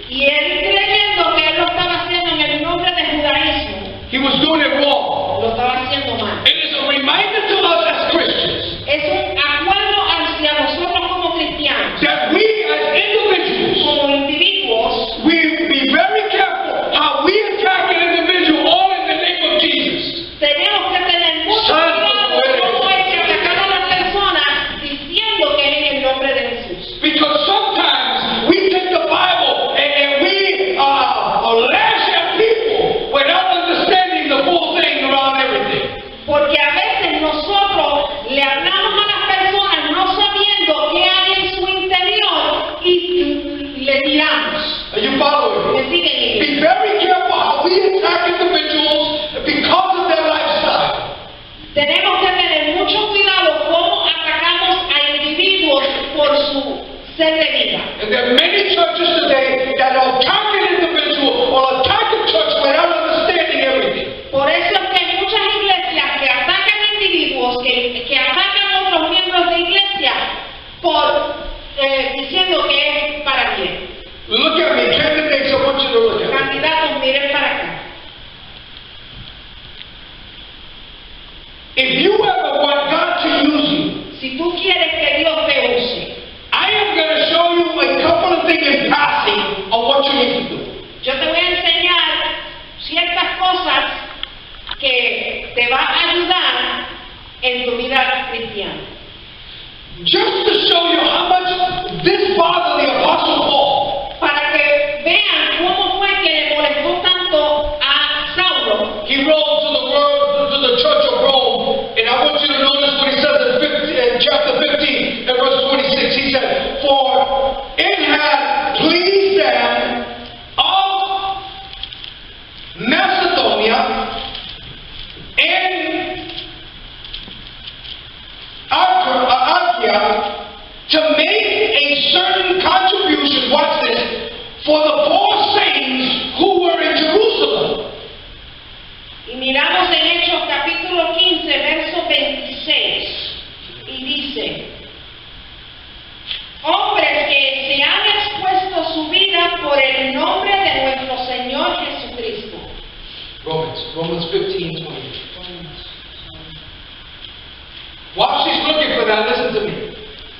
Speaker 2: y él creyendo que él lo estaba haciendo en el nombre del judaísmo,
Speaker 3: he was doing it wrong.
Speaker 2: lo estaba haciendo mal.
Speaker 3: It is a reminder to us as Christians
Speaker 2: Es un acuerdo hacia nosotros como cristianos,
Speaker 3: that we as individuals,
Speaker 2: como individuos,
Speaker 3: we be very careful how we attack an individual all in the name of Jesus.
Speaker 2: tenemos que tener mucho cuidado de cómo hay que atacar a las personas diciendo que es en el nombre de Jesús.
Speaker 3: Because sometimes we take the Bible and we lash at people without understanding the full thing around everything.
Speaker 2: Porque a veces nosotros le hablamos a las personas no sabiendo qué hay en su interior y le tiramos.
Speaker 3: Are you following
Speaker 2: ¿Me
Speaker 3: me?
Speaker 2: siguen?
Speaker 3: Be very careful how we attack individuals because of their lifestyle.
Speaker 2: Tenemos que tener mucho cuidado cómo atacamos a individuos por su ser de vida.
Speaker 3: And there are many churches today that attack an individual or attack a church without understanding everything.
Speaker 2: Por eso es que hay muchas iglesias que atacan a individuos, que atacan a otros miembros de iglesia por diciendo que es para bien.
Speaker 3: Look at me, candidates, I want you to look at me.
Speaker 2: Candidatos, miren para acá.
Speaker 3: If you ever want God to use you,
Speaker 2: Si tú quieres que Dios te use,
Speaker 3: I am going to show you a couple of things in passing on what you need to do.
Speaker 2: yo te voy a enseñar ciertas cosas que te van a ayudar en tu vida cristiana.
Speaker 3: Just to show you how much this bothered the Apostle Paul.
Speaker 2: Para que vean cómo fue que le molestó tanto a Saulo.
Speaker 3: He wrote to the church of Rome, and I want you to notice what he says in chapter 15 and verse 26. He said, "For it had pleased them of Macedonia and Achaia to make a certain contribution," watch this, "for the poor saints who were in Jerusalem."
Speaker 2: Y miramos en Hechos capítulo 15, verso 26. Y dice, hombres que se han expuesto su vida por el nombre de nuestro Señor Jesucristo.
Speaker 1: Romans 15:20.
Speaker 3: While she's looking for that, listen to me.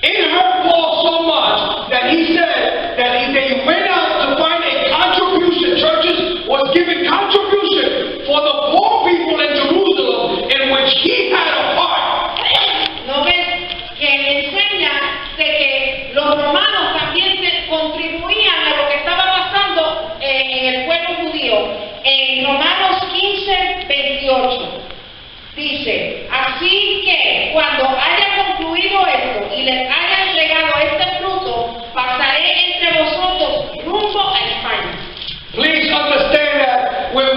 Speaker 3: It hurt Paul so much that he said that they went out to find a contribution. Churches was giving contribution for the poor people in Jerusalem, in which he had a part.
Speaker 2: ¿No ves? Que enseña de que los romanos también contribuían a lo que estaba pasando en el pueblo judío. En Romanos 15, 28. Dice, así que cuando haya concluido esto y les haya entregado este fruto, pasaré entre vosotros rumbo a España.
Speaker 3: Please understand that when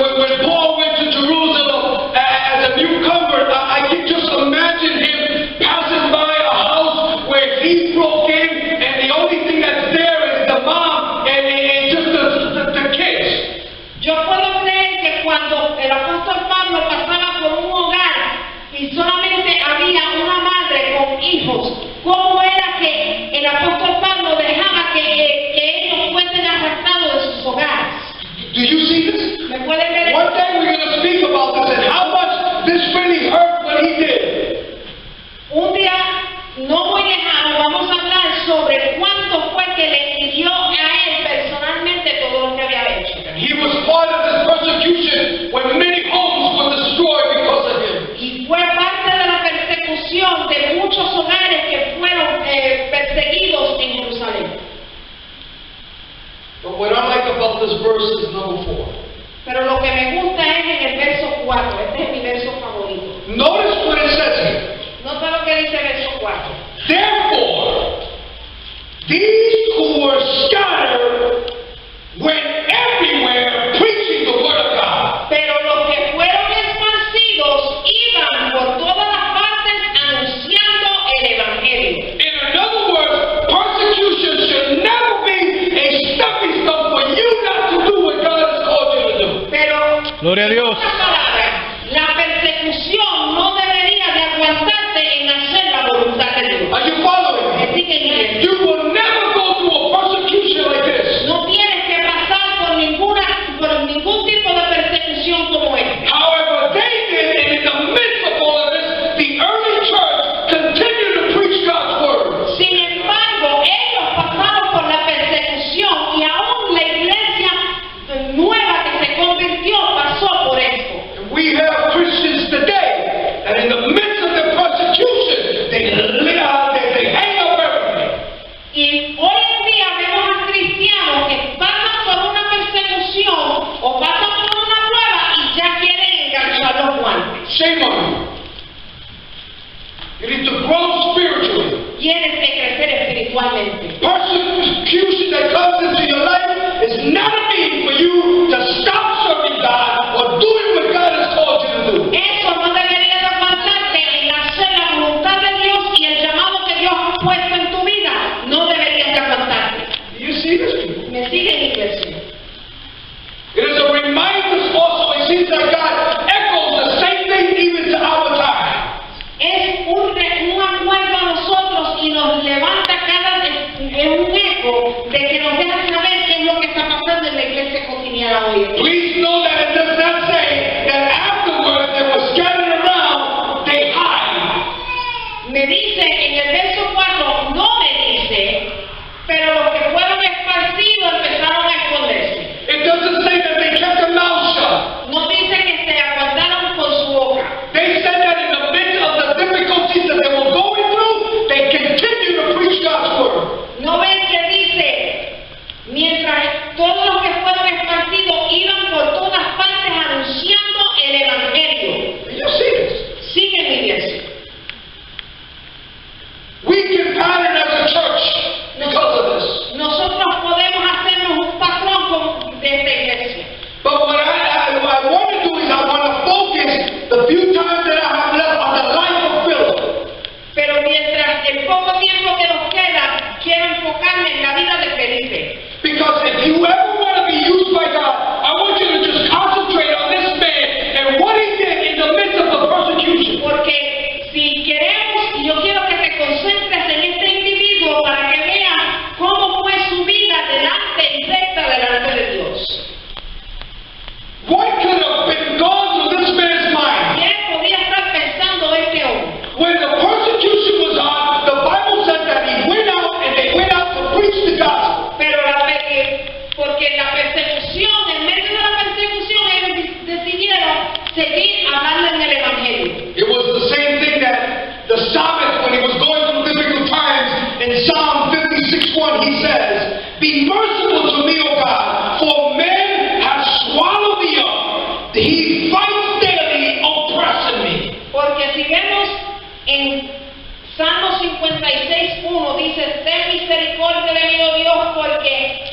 Speaker 3: Paul went to Jerusalem as a new convert, I can just imagine him passing by a house where he broke in, and the only thing that's there is the mom and just the kids.
Speaker 2: Yo puedo creer que cuando el apóstol Pablo pasaba por un hogar y solamente había una madre con hijos, ¿cómo era que el apóstol Pablo dejaba que ellos fuesen arrastrados de sus hogares?
Speaker 3: Do you see this?
Speaker 2: ¿Me pueden ver?
Speaker 3: One day we're going to speak about this and how much this really hurt what he did.
Speaker 2: Un día no muy lejano vamos a hablar sobre cuánto fue que le hirió a él personalmente todo lo que había hecho.
Speaker 3: And he was part of this persecution when many homes were destroyed because of him.
Speaker 2: Y fue parte de la persecución de muchos hogares que fueron perseguidos en
Speaker 3: about this verse is number 4.
Speaker 2: Pero lo que me gusta es en el verso 4. Este es mi verso favorito.
Speaker 3: Notice what it says here.
Speaker 2: Nota lo que dice el verso 4.
Speaker 3: Therefore, these who were scattered went everywhere preaching the word of God.
Speaker 2: Pero los que fueron esparcidos iban por todas las partes anunciando el evangelio.
Speaker 3: In other words, persecution should never be a stepping stone for you not to do what God has called you to do.
Speaker 2: Pero
Speaker 4: Gloria a Dios.
Speaker 2: en otras palabras, la persecución no debería de aguantarte en hacer la voluntad de Dios.
Speaker 3: Are you following
Speaker 2: ¿Me
Speaker 3: me?
Speaker 2: siguen, iglesia?
Speaker 3: You will never go through a persecution like this.
Speaker 2: No tienes que pasar por ningún tipo de persecución como esta.
Speaker 3: However, they did, and in the midst of all of this, the early church continued to preach God's word.
Speaker 2: Sin embargo, ellos pasaron por la persecución y aún la iglesia nueva que se convirtió pasó por esto.
Speaker 3: And we have Christians today that in the midst of the persecution, they hang up everything.
Speaker 2: Y hoy en día vemos a cristianos que pasan por una persecución o pasan por una prueba y ya quieren enganchar los guantes.
Speaker 3: Shame on you. You need to grow spiritually.
Speaker 2: Tienes que crecer espiritualmente.
Speaker 3: Persecution that comes into your life is not a means for you to stop serving God or doing what God has called you to do.
Speaker 2: Eso no debería de aguantarte en hacer la voluntad de Dios y el llamado que Dios ha puesto en tu vida. No deberías de aguantarte.
Speaker 3: Do you see this, people?
Speaker 2: ¿Me siguen, iglesia?
Speaker 3: It is a reminder also, it seems like God echoes the same thing even to our time.
Speaker 2: Es un acuerdo a nosotros y nos levanta es un eco de que nos deja saber qué es lo que está pasando en la iglesia cotidiana hoy en día.
Speaker 3: Please know that it does not say that afterwards they were scattered around, they hide.
Speaker 2: Me dice en el verso 4, no me dice, pero los que fueron esparcidos empezaron a esconderse.
Speaker 3: It doesn't say that they kept their mouth shut.
Speaker 2: No dice que se aguantaron con su boca.
Speaker 3: They said that in the midst of the difficulties that they were going through, they continued to preach God's word.
Speaker 2: No ven que dice, mientras todos los que fueron esparcidos iban por todas partes anunciando el evangelio.
Speaker 3: You see this?
Speaker 2: Sigue mi iglesia.
Speaker 3: We can pattern as a church because of this.
Speaker 2: Nosotros podemos hacernos un patrón de esta iglesia.
Speaker 3: But what I want to do is I want to focus the few times that I have left on the life of Philip.
Speaker 2: Pero mientras el poco tiempo que nos queda, quiero enfocarme en la vida de Felipe.
Speaker 3: Because if you ever want to be used by God, I want you to just concentrate on this man and what he did in the midst of the persecution.
Speaker 2: Porque si queremos, yo quiero que te concentres en este individuo para que veas cómo fue su vida delante y recta delante de Dios.
Speaker 3: What could have been gone through this man's mind?
Speaker 2: ¿Quién podía estar pensando este hombre?
Speaker 3: When the persecution was on, the Bible said that he went out and they went out to preach the gospel.
Speaker 2: Pero porque la persecución, en medio de la persecución, ellos decidieron seguir hablando en el evangelio.
Speaker 3: It was the same thing that the psalmist, when he was going through difficult times, in Psalm 56:1, he says, "Be merciful to me, O God, for men have swallowed me up. He fights daily, oppressing me."
Speaker 2: Porque si vemos en Salmo 56:1 dice, ten misericordia de mí, oh Dios, porque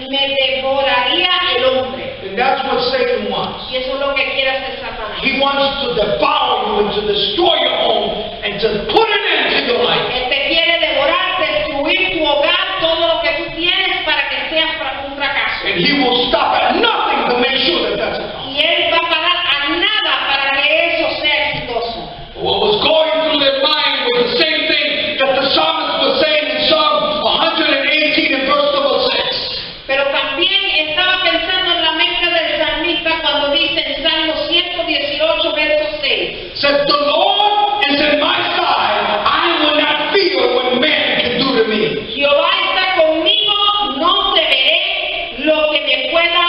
Speaker 2: me devoraría el hombre.
Speaker 3: And that's what Satan wants.
Speaker 2: Y eso es lo que quiere hacer Satanás.
Speaker 3: He wants to devour you and to destroy your home and to put an end to your life.
Speaker 2: Él te quiere devorar, destruir tu hogar, todo lo que tú tienes para que seas un fracaso.
Speaker 3: And he will stop at nothing to make sure that that's a
Speaker 2: Y él va a parar a nada para que eso sea exitoso.
Speaker 3: What was going through their mind was the same thing that the psalmist was saying in Psalm 118 and verse number 6.
Speaker 2: Pero también estaba pensando en la mente del salmista cuando dice en Salmo 118, verso 6.
Speaker 3: Says, "The Lord is in my side, I will not fear what man can do to me."
Speaker 2: Jehová está conmigo, no temeré lo que me pueda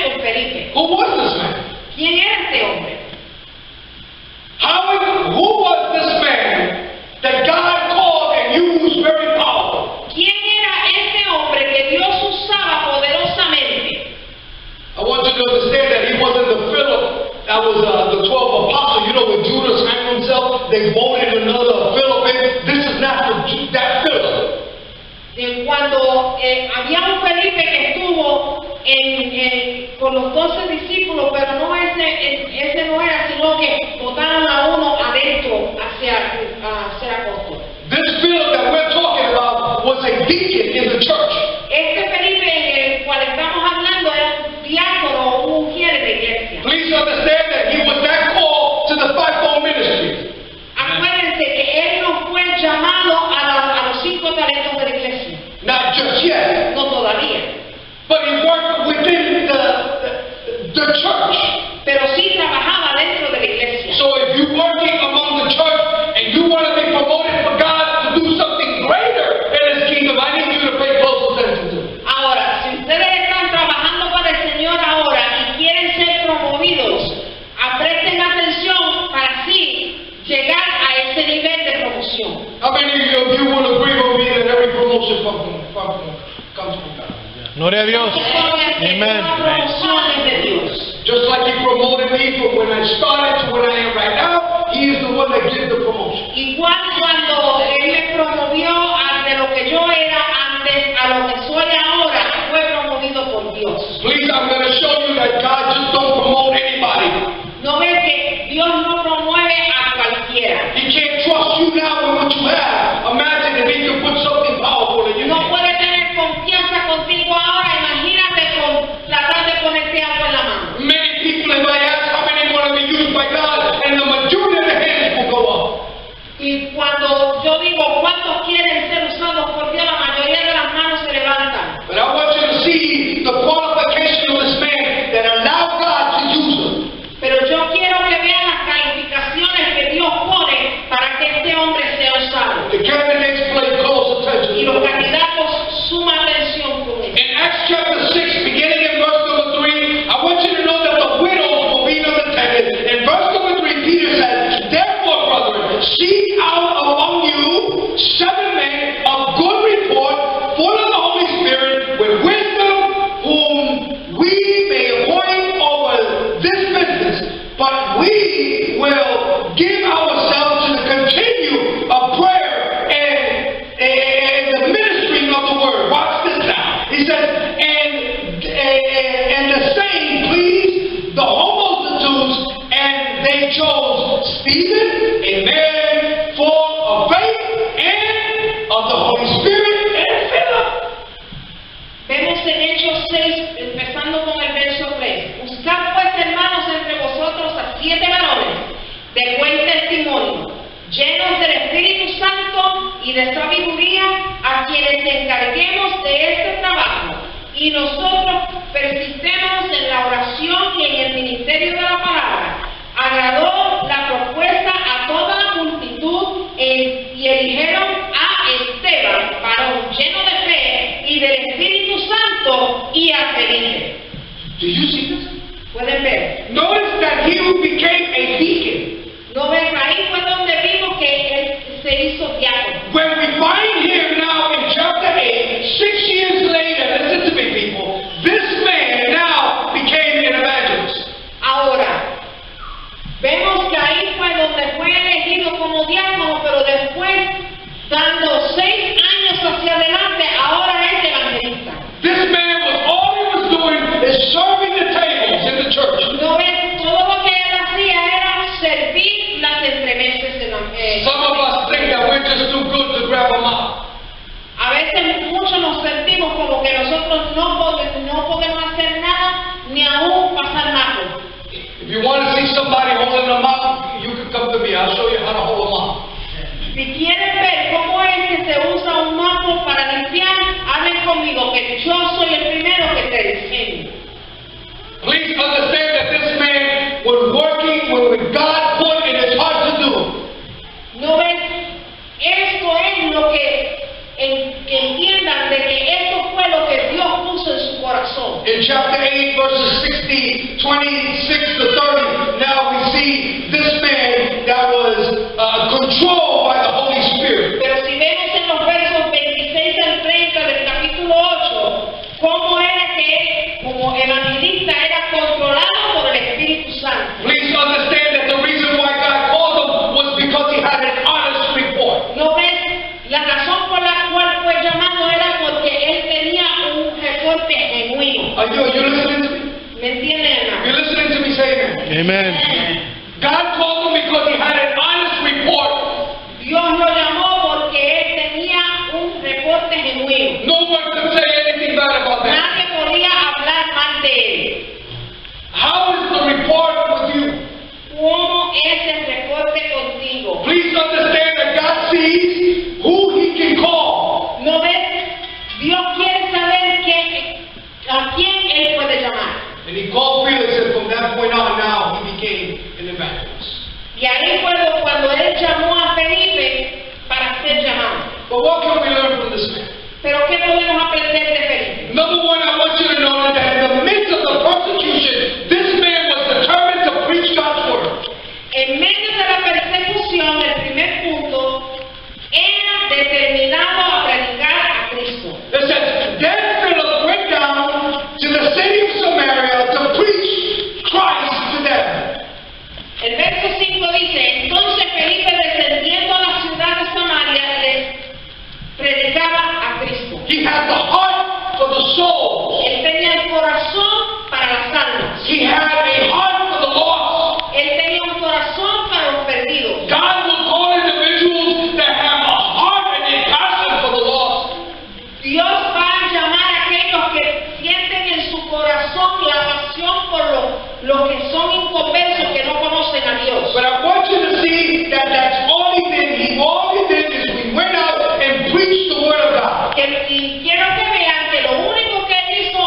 Speaker 2: con Felipe.
Speaker 3: Who was this man?
Speaker 2: ¿Quién era este hombre?
Speaker 3: Who was this man that God called and used very powerful?
Speaker 2: ¿Quién era este hombre que Dios usaba poderosamente?
Speaker 3: I want you to understand that he wasn't the Philip that was the 12 apostles. You know, when Judas hanged himself, they voted another Philip in. This is not that Philip.
Speaker 2: Cuando había un Felipe que estuvo con los 12 discípulos, pero no ese no era, sino que botaron a uno adentro hacia ser apóstol.
Speaker 3: This Philip that we're talking about was a deacon in the church.
Speaker 2: Este Felipe en el cual estamos hablando era un diácono o un mujer de iglesia.
Speaker 3: Please understand that he was that called to the fivefold ministry.
Speaker 2: Acuérdense que él no fue llamado a los 5 talentos de la iglesia.
Speaker 3: Not just yet.
Speaker 2: No todavía.
Speaker 3: But he worked within the church.
Speaker 2: Pero sí trabajaba dentro de la iglesia.
Speaker 3: So if you're working among the church and you want to be promoted for God to do something greater in His kingdom, I need you to pay close attention to it.
Speaker 2: Ahora, si ustedes están trabajando para el Señor ahora y quieren ser promovidos, presten atención para así llegar a ese nivel de promoción.
Speaker 3: How many of you will agree with me that every promotion comes from God?
Speaker 4: Gloria a Dios.
Speaker 2: Amén. Promociones de Dios.
Speaker 3: Just like He promoted me from when I started to where I am right now, He is the one that gives the promotion.
Speaker 2: Igual cuando Él me promovió de lo que yo era antes a lo que soy ahora, fue promovido por Dios.
Speaker 3: Please, I'm going to show you that God just don't promote anybody.
Speaker 2: No ves que Dios no promueve a cualquiera.
Speaker 3: He can't trust you now with what you have. Imagine if He could put something powerful in your
Speaker 2: No
Speaker 3: hand.
Speaker 2: puede tener confianza contigo ahora. Imagínate con tratar de ponerte algo en la mano.
Speaker 3: Many people, if I ask how many want to be used by God, and the majority of the hands will go up.
Speaker 2: Y cuando yo digo cuántos quieren ser usados por Dios, la mayoría de las manos se levantan.
Speaker 3: But I want you to see the qualification of this man that allowed God to use him.
Speaker 2: Pero yo quiero que vean las calificaciones que Dios pone para que este hombre sea usado.
Speaker 3: The candidates pay close attention.
Speaker 2: Y los candidatos suma atención con él.
Speaker 3: In Acts chapter 6, beginning in verse number 3, I want you to know that the widows will be unattended. In verse number 3, Peter said, therefore, brethren, seek out among you 7 men of good report, full of the Holy Spirit, with wisdom, whom we may appoint over this business. But we will give ourselves to the continue of prayer and the ministering of the word. Watch this now. He says, and the same pleased the whole multitudes, and they chose Stephen, a man full of faith and of the Holy Spirit, and Philip.
Speaker 2: Vemos en Hechos 6, empezando con el verso 3. Buscad pues, hermanos, entre vosotros a 7 varones de buen testimonio, llenos del Espíritu Santo y de sabiduría, a quienes encarguemos de este trabajo. Y nosotros persistemos en la oración y en el ministerio de la palabra. Agradó la propuesta a toda la multitud y eligieron a Esteban, varón lleno de fe y del Espíritu Santo, y a Felipe.
Speaker 3: Do you see this?
Speaker 2: Pueden ver.
Speaker 3: Notice that he became a deacon.
Speaker 2: ¿No ves? Ahí fue donde vimos que él se hizo diácono.
Speaker 3: When we find him now in chapter 8, 6 years later, listen to me, people, this man now became an evangelist.
Speaker 2: Ahora, vemos que ahí fue donde fue elegido como diácono, pero después, dando 6 años hacia adelante, ahora es evangelista.
Speaker 3: This man was, all he was doing is serving the tables in the church.
Speaker 2: ¿No ves? Todo lo que él hacía era servir las entremeses en la
Speaker 3: Some of us think that we're just too good to grab them out.
Speaker 2: A veces muchos nos sentimos como que nosotros no podemos hacer nada ni aún pasar nada.
Speaker 3: If you want to see somebody holding them out, you can come to me. I'll show you how to hold them out.
Speaker 2: Si quieren ver cómo es que se usa un mapa para limpiar, hablen conmigo, que yo soy el primero que te enseño.
Speaker 3: Please understand that this man was working with God put in his heart to do.
Speaker 2: ¿No ves? Esto es lo que entiendan de que esto fue lo que Dios puso en su corazón.
Speaker 3: In In chapter 8, verses 26 to 30, now we see this man that was controlled by the Holy Spirit.
Speaker 2: Pero si vemos en los versos 26 al 30 del capítulo 8, cómo era que él, como evangelista, era controlado por el Espíritu Santo.
Speaker 3: Please understand that the reason why God called him was because he had an honest report.
Speaker 2: ¿No ves? La razón por la cual fue llamado era porque él tenía un reporte genuino.
Speaker 3: Are you listening to me?
Speaker 2: ¿Me entienden, hermano?
Speaker 3: You're listening to me say amen.
Speaker 4: Amen.
Speaker 3: God called him because he had an honest report.
Speaker 2: Dios lo llamó porque él tenía un reporte genuino.
Speaker 3: No one could say anything bad about that.
Speaker 2: Nadie podía hablar mal de él.
Speaker 3: How is the report with you?
Speaker 2: ¿Cómo es el reporte contigo?
Speaker 3: Please understand that God sees who he can call.
Speaker 2: ¿No ves? Dios quiere saber a quién él puede llamar.
Speaker 3: And he called Felix, and from that point on now, he became an evangelist.
Speaker 2: Y ahí fue cuando él llamó a Felipe para ser llamado.
Speaker 3: But what can we learn from this man?
Speaker 2: Pero ¿qué podemos aprender de Felipe?
Speaker 3: Number one, I want you to know that in the midst of the persecution, this man was determined to preach God's word.
Speaker 2: En medio de la persecución, el primer punto, era determinado a predicar a Cristo.
Speaker 3: It says, then Philip went down to the city of Samaria to preach Christ to them.
Speaker 2: El verso 5 dice, entonces Felipe descendiendo a la ciudad de Samaria les predicaba a Cristo.
Speaker 3: He had the heart for the souls.
Speaker 2: Él tenía el corazón para las almas.
Speaker 3: He had a heart for the lost.
Speaker 2: Él tenía un corazón para los perdidos.
Speaker 3: God will call individuals that have a heart and a passion for the lost.
Speaker 2: Dios va a llamar a aquellos que sienten en su corazón la pasión por los que son inconversos, que no conocen a Dios.
Speaker 3: But I want you to see that that's all he did. All he did is we went out and preached the word of God.
Speaker 2: Y quiero que vean que lo único que él hizo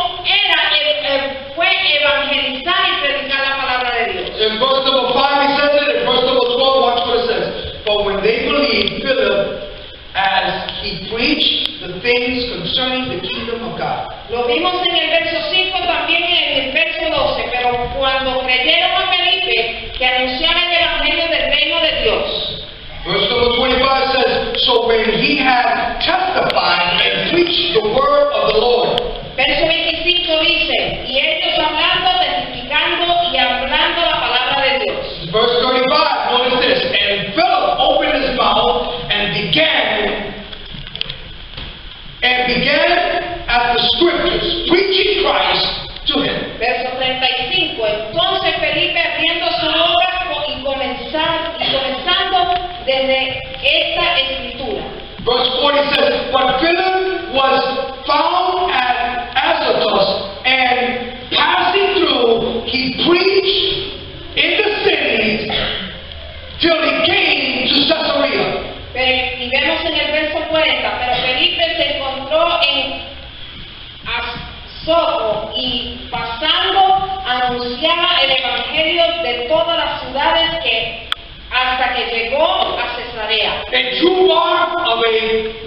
Speaker 2: fue evangelizar y predicar la palabra de Dios.
Speaker 3: In verse number 5 he says it. In verse number 12, watch what it says. But when they believed Philip as he preached the things concerning the kingdom of God.
Speaker 2: Lo vimos en el verso 5, también en el verso 12, pero cuando creyeron a Felipe que anunciaba el evangelio del reino de Dios.
Speaker 3: Verse number 25 says, so when he had testified and preached the word of the Lord.
Speaker 2: Verso 25 dice, y ellos hablando, testificando y hablando la palabra de Dios.
Speaker 3: Verse 35, notice this. And Philip opened his mouth and began at the scriptures, preaching Christ to him.
Speaker 2: Verso 35, entonces Felipe abriendo su boca y comenzando desde esta escritura.
Speaker 3: Verse 40 says, but Philip was found at Azotus, and passing through, he preached in the cities till he came to Caesarea.
Speaker 2: Y vemos en el verso 40, pero Felipe se encontró en Azoto y pasando anunciaba el evangelio de todas las ciudades hasta que llegó a Cesarea.
Speaker 3: A true mark of a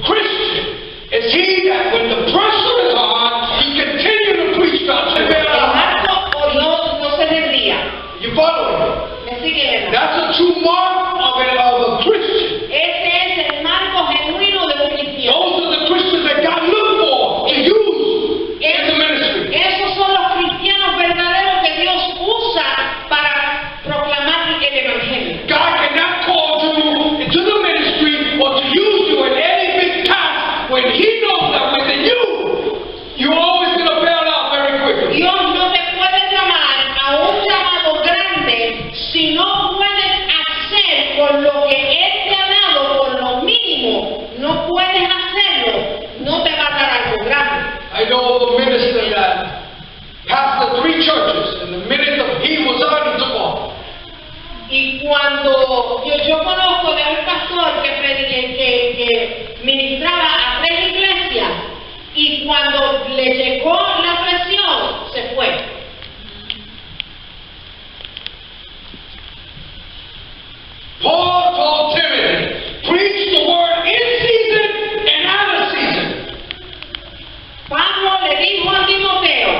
Speaker 3: Christian is he that when the pressure is on, he continue to preach God's
Speaker 2: El
Speaker 3: word.
Speaker 2: marco no se rendía.
Speaker 3: You follow me?
Speaker 2: ¿Me siguen, hermano?
Speaker 3: That's a true mark of a Christian.
Speaker 2: Ese es el marco genuino de un cristiano.
Speaker 3: Those are the Christians that God looked for to use in the ministry.
Speaker 2: Esos son los cristianos verdaderos que Dios usa para proclamar el evangelio.
Speaker 3: God cannot call you into the ministry or to use you in any big task when He knows that within you, you're always going to bail out very quickly.
Speaker 2: Dios no te puede llamar a un llamado grande si no puedes hacer con lo que Él te ha dado, por lo mínimo, no puedes hacerlo, no te va a dar algo grande.
Speaker 3: I know of a minister that pastored 3 churches, and the minute he was out, he took off.
Speaker 2: Y cuando yo conozco de un pastor que ministraba a 3 iglesias, y cuando le llegó la presión, se fue.
Speaker 3: Paul told Timothy, preach the word in season and out of season.
Speaker 2: Pablo le dijo a Timoteo,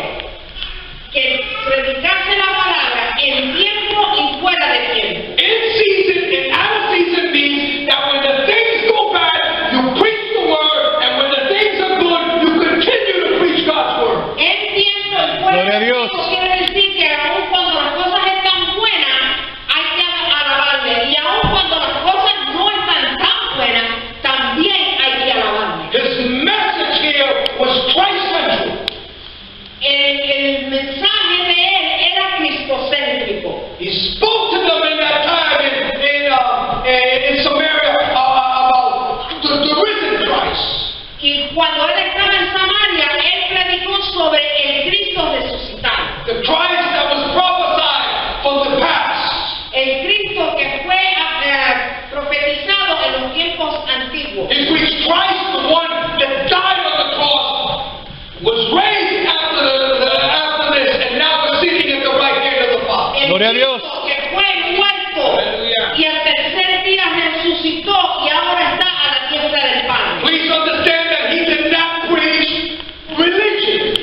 Speaker 2: cuando él estaba en Samaria, él predicó sobre el Cristo resucitado.
Speaker 3: The Christ that was prophesied from the past.
Speaker 2: El Cristo que fue profetizado en los tiempos antiguos.
Speaker 3: He preached Christ, the one that died on the cross, was raised after this, and now is sitting at the right hand of the Father.
Speaker 2: El
Speaker 4: Gloria a Dios.
Speaker 2: Cristo que fue muerto
Speaker 3: Aleluya.
Speaker 2: y al tercer día resucitó y ahora está a la diestra del Padre.
Speaker 3: Please understand that he did not preach religion.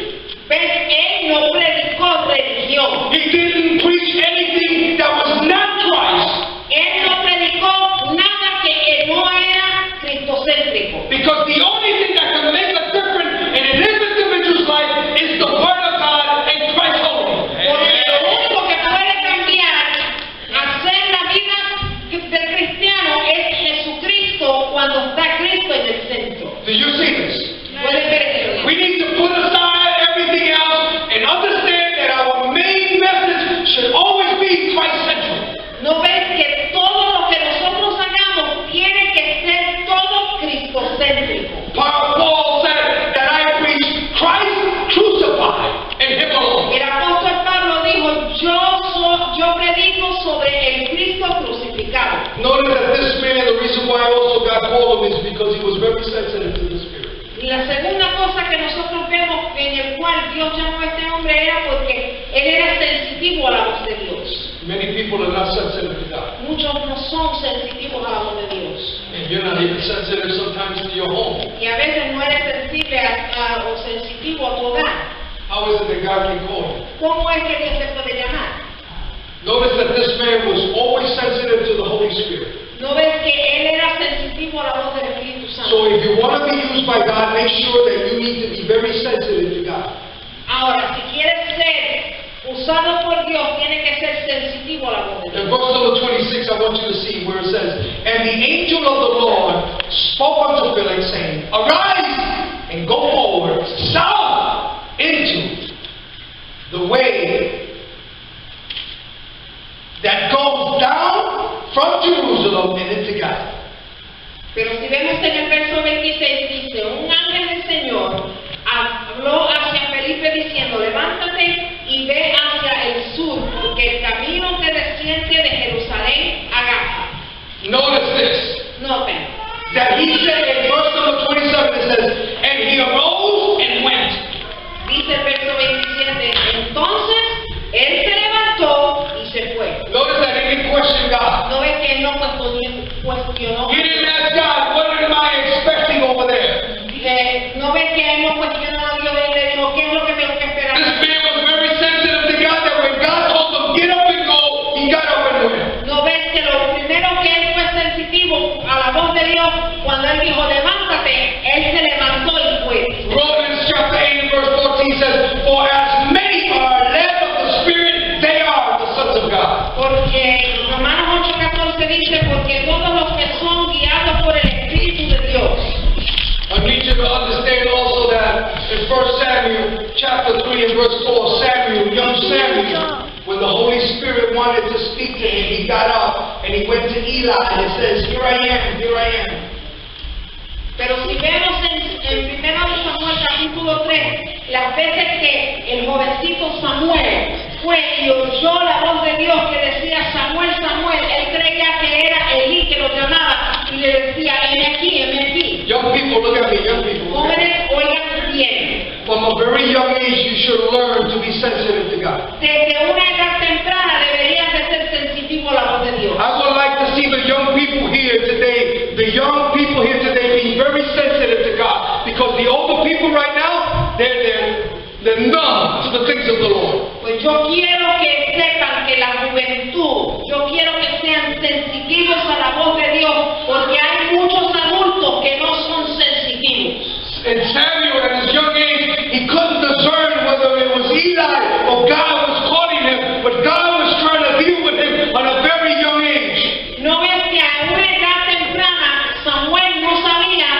Speaker 2: ¿Ves? Él no predicó religión.
Speaker 3: He didn't preach anything that was not Christ.
Speaker 2: Él no predicó nada que no era cristocéntrico.
Speaker 3: Because the only thing that can make a difference in an individual's life is the Word of God and Christ only.
Speaker 2: Porque lo único que puede cambiar, hacer la vida del cristiano es Jesucristo cuando está Cristo en el centro.
Speaker 3: Do you see this?
Speaker 2: ¿Puedes ver eso?
Speaker 3: We need to put aside everything else and understand that our main message should always be Christ-centered.
Speaker 2: ¿No ves que todo lo que nosotros hagamos tiene que ser todo cristocéntrico?
Speaker 3: Paul said that I preach Christ crucified and Him alone.
Speaker 2: El apóstol Pablo dijo, yo predico sobre el Cristo crucificado.
Speaker 3: Notice that this man, the reason why also God called him is because he was very sensitive to the Spirit.
Speaker 2: Y la segunda cosa que nosotros vemos en el cual Dios llamó a este hombre era porque él era sensitivo a la voz de Dios.
Speaker 3: Many people are not sensitive to God.
Speaker 2: Muchos no son sensitivos a la voz de Dios.
Speaker 3: And you're not even sensitive sometimes to your home.
Speaker 2: Y a veces no eres sensible o sensitivo a tu hogar.
Speaker 3: How is it that God can call you?
Speaker 2: ¿Cómo es que Dios te puede llamar?
Speaker 3: Notice that this man was always sensitive to the Holy Spirit.
Speaker 2: ¿No ves que él era sensitivo a la voz del Espíritu Santo?
Speaker 3: So if you want to be used by God, make sure that you need to be very sensitive to God.
Speaker 2: Ahora, si quieres ser usado por Dios, tiene que ser sensitivo a la voz de
Speaker 3: In
Speaker 2: Dios.
Speaker 3: verse number 26, I want you to see where it says, And the angel of the Lord spoke unto Philip, saying, Arise and go forward south into the way that goes down from Jerusalem and into Gaza.
Speaker 2: Pero si vemos en el verso 26, dice, un ángel del Señor habló hacia Felipe diciendo, levántate y ve hacia el sur, porque el camino que desciende de Jerusalén a Gaza.
Speaker 3: Notice this.
Speaker 2: Noten,
Speaker 3: That he said in verse number 27, it says, And he arose and went.
Speaker 2: dice el verso 27, entonces él se levantó y se fue.
Speaker 3: Notice that he didn't question God.
Speaker 2: No ves que él no cuestionó.
Speaker 3: He didn't ask God, what am I expecting over there?
Speaker 2: No ves que él no cuestionó a Dios y le dijo, ¿qué es lo que tengo que esperar?
Speaker 3: This man was very sensitive to God that when God told him, get up and go, he got up and went.
Speaker 2: No ves que lo primero que él fue sensitivo a la voz de Dios, cuando él dijo, levántate, él se levantó y fue.
Speaker 3: Romans chapter 8 and verse 14 says, For as many are led of the Spirit, they are the sons of God.
Speaker 2: Porque Romanos 8:14 dice, porque todos los que son guiados por el Espíritu de Dios.
Speaker 3: I need you to understand also that in 1 Samuel chapter 3 and verse 4, Samuel, young Samuel, when the Holy Spirit wanted to speak to him, he got up and he went to Eli and it says, Here I am, here I am.
Speaker 2: Pero si vemos en 1 Samuel capítulo 3, las veces que el jovencito Samuel fue y oyó la voz de Dios que decía Samuel, Samuel, él creía que era Elí que lo llamaba y le decía, heme aquí, heme aquí.
Speaker 3: Young people, look at me, young people. Look at me.
Speaker 2: Jóvenes, oigan bien.
Speaker 3: From a very young age, you should learn to be sensitive to God.
Speaker 2: Desde una edad temprana deberías de ser sensitivo a la voz de Dios.
Speaker 3: I would like to see the young people here today, being very sensitive to God. Because the older people right now, they're numb to the things of the Lord.
Speaker 2: Pues yo quiero que sepan que la juventud, yo quiero que sean sensitivos a la voz de Dios, porque hay muchos adultos que no son sensitivos.
Speaker 3: And Samuel, at his young age, he couldn't discern whether it was Eli or God was calling him, but God was trying to deal with him at a very young age.
Speaker 2: No ves que a una edad temprana Samuel no sabía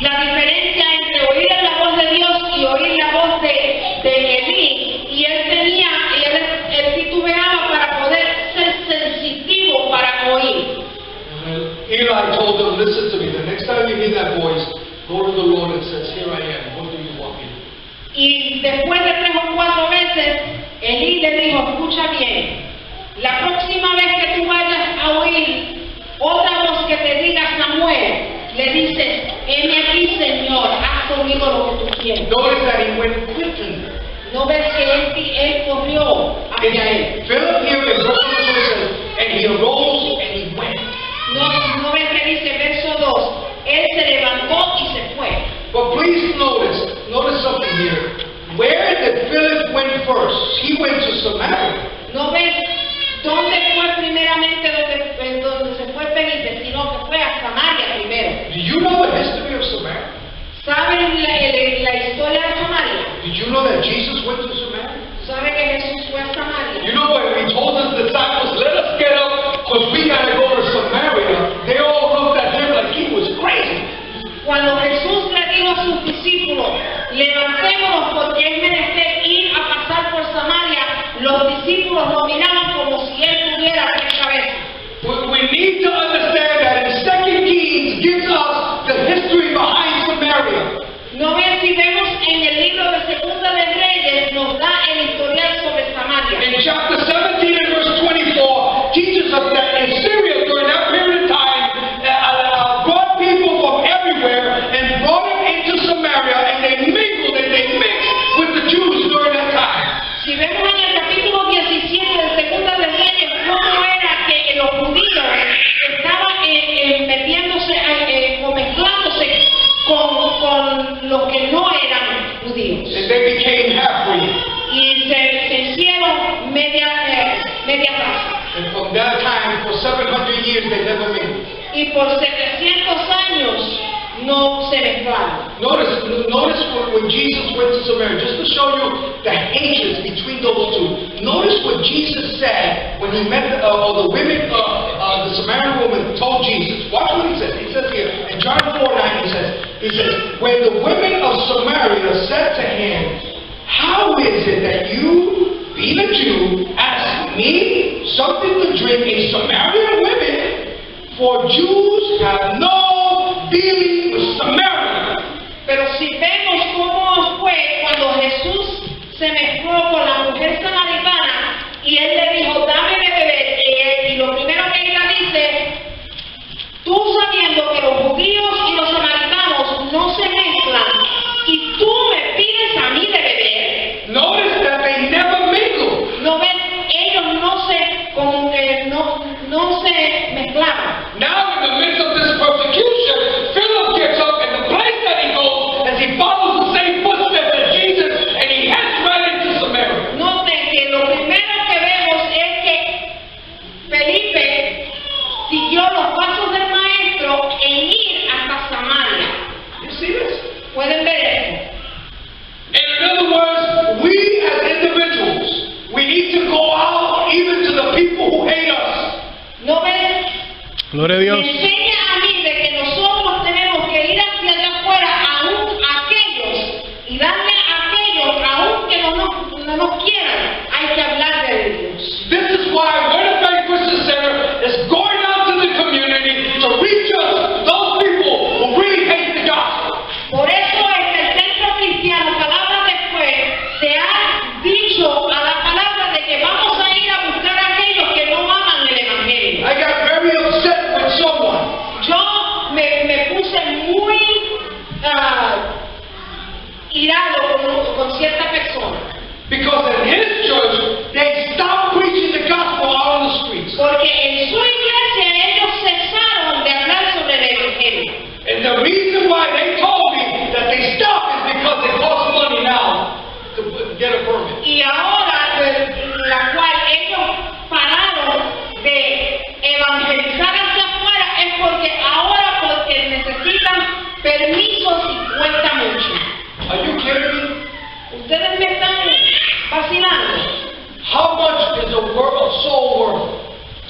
Speaker 2: la diferencia entre oír la voz de Dios y oír la voz de Elí, y él titubeaba para poder ser sensitivo para oír.
Speaker 3: Eli told him, listen to me, the next time you hear that voice, go to the Lord and says, here I am, what do you want me to do?
Speaker 2: Y después de 3 o 4 veces, Elí le dijo, escucha bien, la próxima vez que tú vayas a oír otra voz que te diga Samuel, le dices, heme aquí, Señor, haz conmigo lo que tú quieres.
Speaker 3: Notice that he went quickly.
Speaker 2: ¿No ves que él corrió hacia él?
Speaker 3: Philip here in verse 2 says, and he arose and he went.
Speaker 2: ¿No ves que dice verso 2? Él se levantó y se fue.
Speaker 3: But please notice something here. Where did Philip went first? He went to Samaria.
Speaker 2: ¿No ves dónde fue primeramente donde se fue Felipe? Sino que fue a Samaria primero.
Speaker 3: Do you know the history of Samaria?
Speaker 2: ¿Saben la historia de Samaria?
Speaker 3: Did you know that Jesus went to Samaria?
Speaker 2: ¿Sabe que Jesús fue a Samaria?
Speaker 3: You know when he told his disciples, let us get up because we got to go to Samaria, they all looked at him like he was crazy.
Speaker 2: Cuando Jesús le dijo a sus discípulos, levantémonos porque es menester ir a pasar por Samaria, los discípulos lo miraban como si él tuviera 3 cabezas.
Speaker 3: We need to understand that in 2 Kings gives us the history behind Samaria.
Speaker 2: No ven si vemos en el libro de Segunda de Reyes, nos da el historial sobre Samaria.
Speaker 3: In chapter 17 and verse 24 teaches us that in Syria during that period of time brought people from everywhere and brought them into Samaria and they mingled and they mixed with the Jews during that time.
Speaker 2: Si vemos en el capítulo 17 de Segunda de Reyes, cómo era que los judíos estaban metiéndose o mezclándose con los que no eran judíos.
Speaker 3: And they became half-breed.
Speaker 2: Y se hicieron media raza.
Speaker 3: And from that time, for 700 years, they never mingled.
Speaker 2: Y por 700 años no se mezclaron.
Speaker 3: Notice when Jesus went to Samaria, just to show you the hatred between those two. Notice what Jesus said when he met the women, the Samaritan woman told Jesus. Watch what he says. He says here, in John 4:9, he says, when the women of Samaria said to him, how is it that you, being a Jew, ask me something to drink in Samaritan women? For Jews have no dealing with Samaria.
Speaker 2: Pero si vemos cómo fue cuando Jesús se mezcló con la mujer samaritana y él le dijo, dame de beber, y lo primero que ella dice, tú sabiendo que los judíos y los samaritanos no se mezclan y tú me pides a mí de beber.
Speaker 3: Notice that they never mingled.
Speaker 2: No ven, ellos no se mezclaban.
Speaker 3: Now in the midst of this persecution, Philip gets up and the place that he goes as he follows the same footsteps as Jesus and he heads right into Samaria.
Speaker 2: Noten que lo primero que vemos es que Felipe siguió los pasos del maestro en ir hasta Samaria.
Speaker 3: You see this?
Speaker 2: ¿Pueden ver esto?
Speaker 3: And in other words, we as individuals, we need to go out even to the people who hate us.
Speaker 2: ¿No ven?
Speaker 4: Gloria a
Speaker 2: Me
Speaker 4: Dios.
Speaker 2: enseña a mí de que nosotros tenemos que ir hacia allá afuera aún a aquellos y darle a aquellos aún que no nos quieran. Hay que hablar de Dios.
Speaker 3: This is why Word of Faith Christian Center is going out to the community to reach us, those people who really hate the gospel.
Speaker 2: Por eso el Centro Cristiano Palabra Después se ha dicho a la palabra de que vamos a ir a buscar a aquellos que no aman el Evangelio.
Speaker 3: I got very upset with someone.
Speaker 2: Yo me puse muy irado con cierta persona.
Speaker 3: Because in his church, they stopped preaching the gospel out on the streets.
Speaker 2: Porque en su iglesia ellos cesaron de hablar sobre el Evangelio.
Speaker 3: And the reason why they told me that they stopped is because it costs money now to get a permit.
Speaker 2: Y ahora, la cual ellos pararon de evangelizar hacia afuera es porque necesitan permisos y cuesta mucho.
Speaker 3: Are you kidding me?
Speaker 2: Ustedes me están vacilando.
Speaker 3: How much is a soul worth?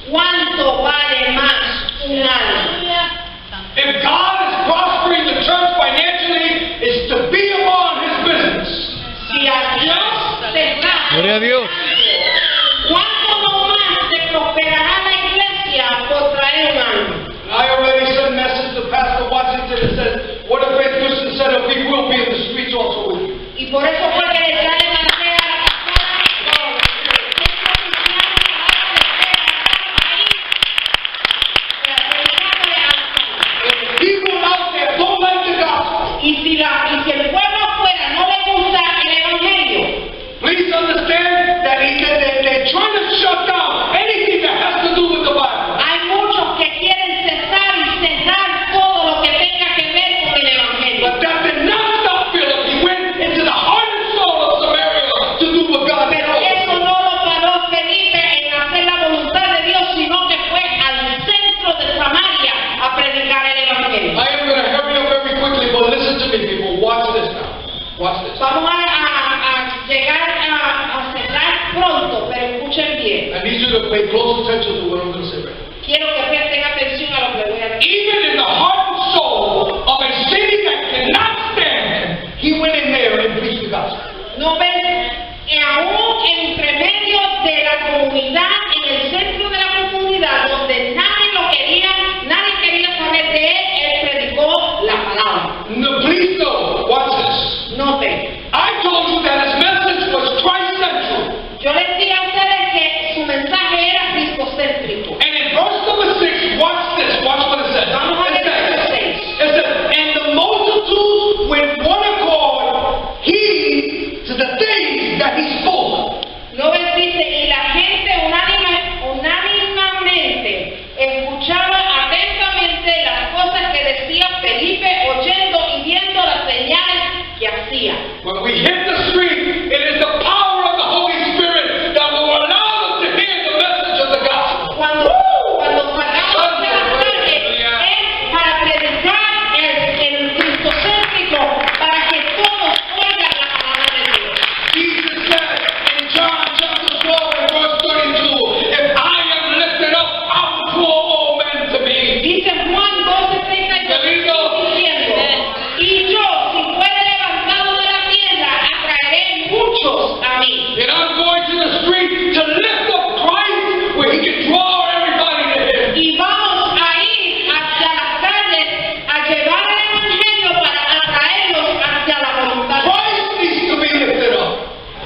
Speaker 2: ¿Cuánto vale más un alma?
Speaker 3: If God is prospering the church financially, it's to be upon his business.
Speaker 2: Si a Dios te está,
Speaker 4: Gloria a Dios.
Speaker 2: ¿cuánto no más te prosperará la iglesia por traer un alma?
Speaker 3: I already sent a message to Pastor Washington that says, what a great Christian need you to pay close attention to what I'm going to say right now.
Speaker 2: Quiero que presten atención a lo que voy a decir.
Speaker 3: Even in the heart and soul of a city that cannot stand, he went in there and preached the gospel.
Speaker 2: No ven, aún entre medio de la comunidad, en el centro de la comunidad, donde nadie quería saber de él predicó la palabra.
Speaker 3: No, please know, watch this.
Speaker 2: No ven.
Speaker 3: I told you that his message was Christ central.
Speaker 2: Yo les dije a ustedes que su mensaje era cristocéntrico.
Speaker 3: And in verse number 6, watch this. Watch what it says.
Speaker 2: Vamos a ver el 6.
Speaker 3: It says, and the multitudes with one accord heed to the things that he spoke.
Speaker 2: No ven, dice, y la gente unánimemente escuchaba atentamente las cosas que decía Felipe, oyendo y viendo las señales que hacía.
Speaker 3: When we hit the street, it is the power of the Holy Spirit that will allow us to hear the message of the gospel.
Speaker 2: Cuando sacamos de las calles es para predicar el cristocéntrico, para que todos oigan la palabra de Dios.
Speaker 3: Jesus said in John chapter 12 and verse 32, if I am lifted up, I will draw all men to me.
Speaker 2: Dice Juan 12:32, diciendo, y yo, si fuere levantado de la tierra, atraeré muchos a mí.
Speaker 3: And I'm going to the street to lift up Christ where he can draw everybody to him.
Speaker 2: Y vamos a ir hacia las calles a llevar el evangelio para atraerlos hacia la voluntad de Dios.
Speaker 3: Christ needs to be lifted up.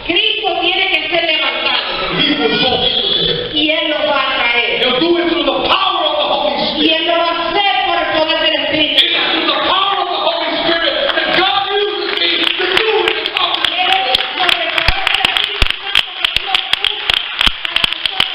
Speaker 2: Cristo tiene que ser levantado
Speaker 3: He will draw people to him.
Speaker 2: y Él los va a traer.
Speaker 3: He'll do it through the power of the Holy
Speaker 2: Y
Speaker 3: Spirit.
Speaker 2: Él lo va a hacer por el poder del Espíritu.
Speaker 3: It is through the power of the Holy Spirit that God uses me to do it and accomplish
Speaker 2: Él
Speaker 3: it.
Speaker 2: es por el poder del Espíritu Santo que Dios usa para nosotros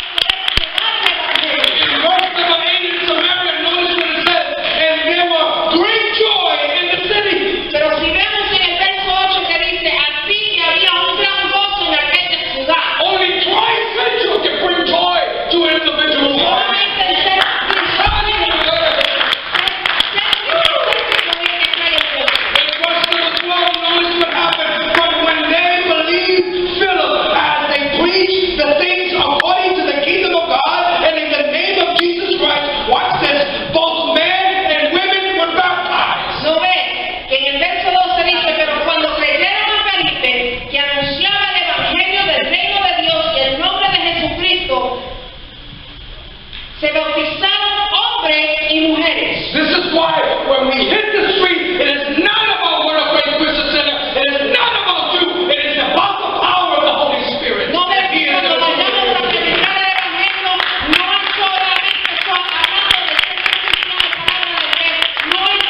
Speaker 2: poder llevar el evangelio.
Speaker 3: In verse number 8 in Samaria, notice what it says, and there was great joy in the city.
Speaker 2: Pero si vemos en el verso 8 que dice, así que había un gran gozo en aquella ciudad.
Speaker 3: Only Christ Central can bring joy to an individual's heart.
Speaker 2: Solamente el ser
Speaker 3: In verse number 12, notice what happened. But when they believed Philip as they preached the things according to the kingdom of God and in the name of Jesus Christ, watch this, both men and women were baptized.
Speaker 2: No ve que en el verso 12 dice, pero cuando creyeron a Felipe, que anunciaba el evangelio del reino de Dios y el nombre de Jesucristo, se bautizaron hombres y mujeres.
Speaker 3: This is why when we hit the street, it is not about Word of Faith Christian Center. It is not about you. It is about the power of the Holy Spirit.
Speaker 2: No ve
Speaker 3: He
Speaker 2: que
Speaker 3: is
Speaker 2: cuando
Speaker 3: the
Speaker 2: vayamos a predicar el evangelio, no es solamente hablando de ser cristiano, palabra de fe, no es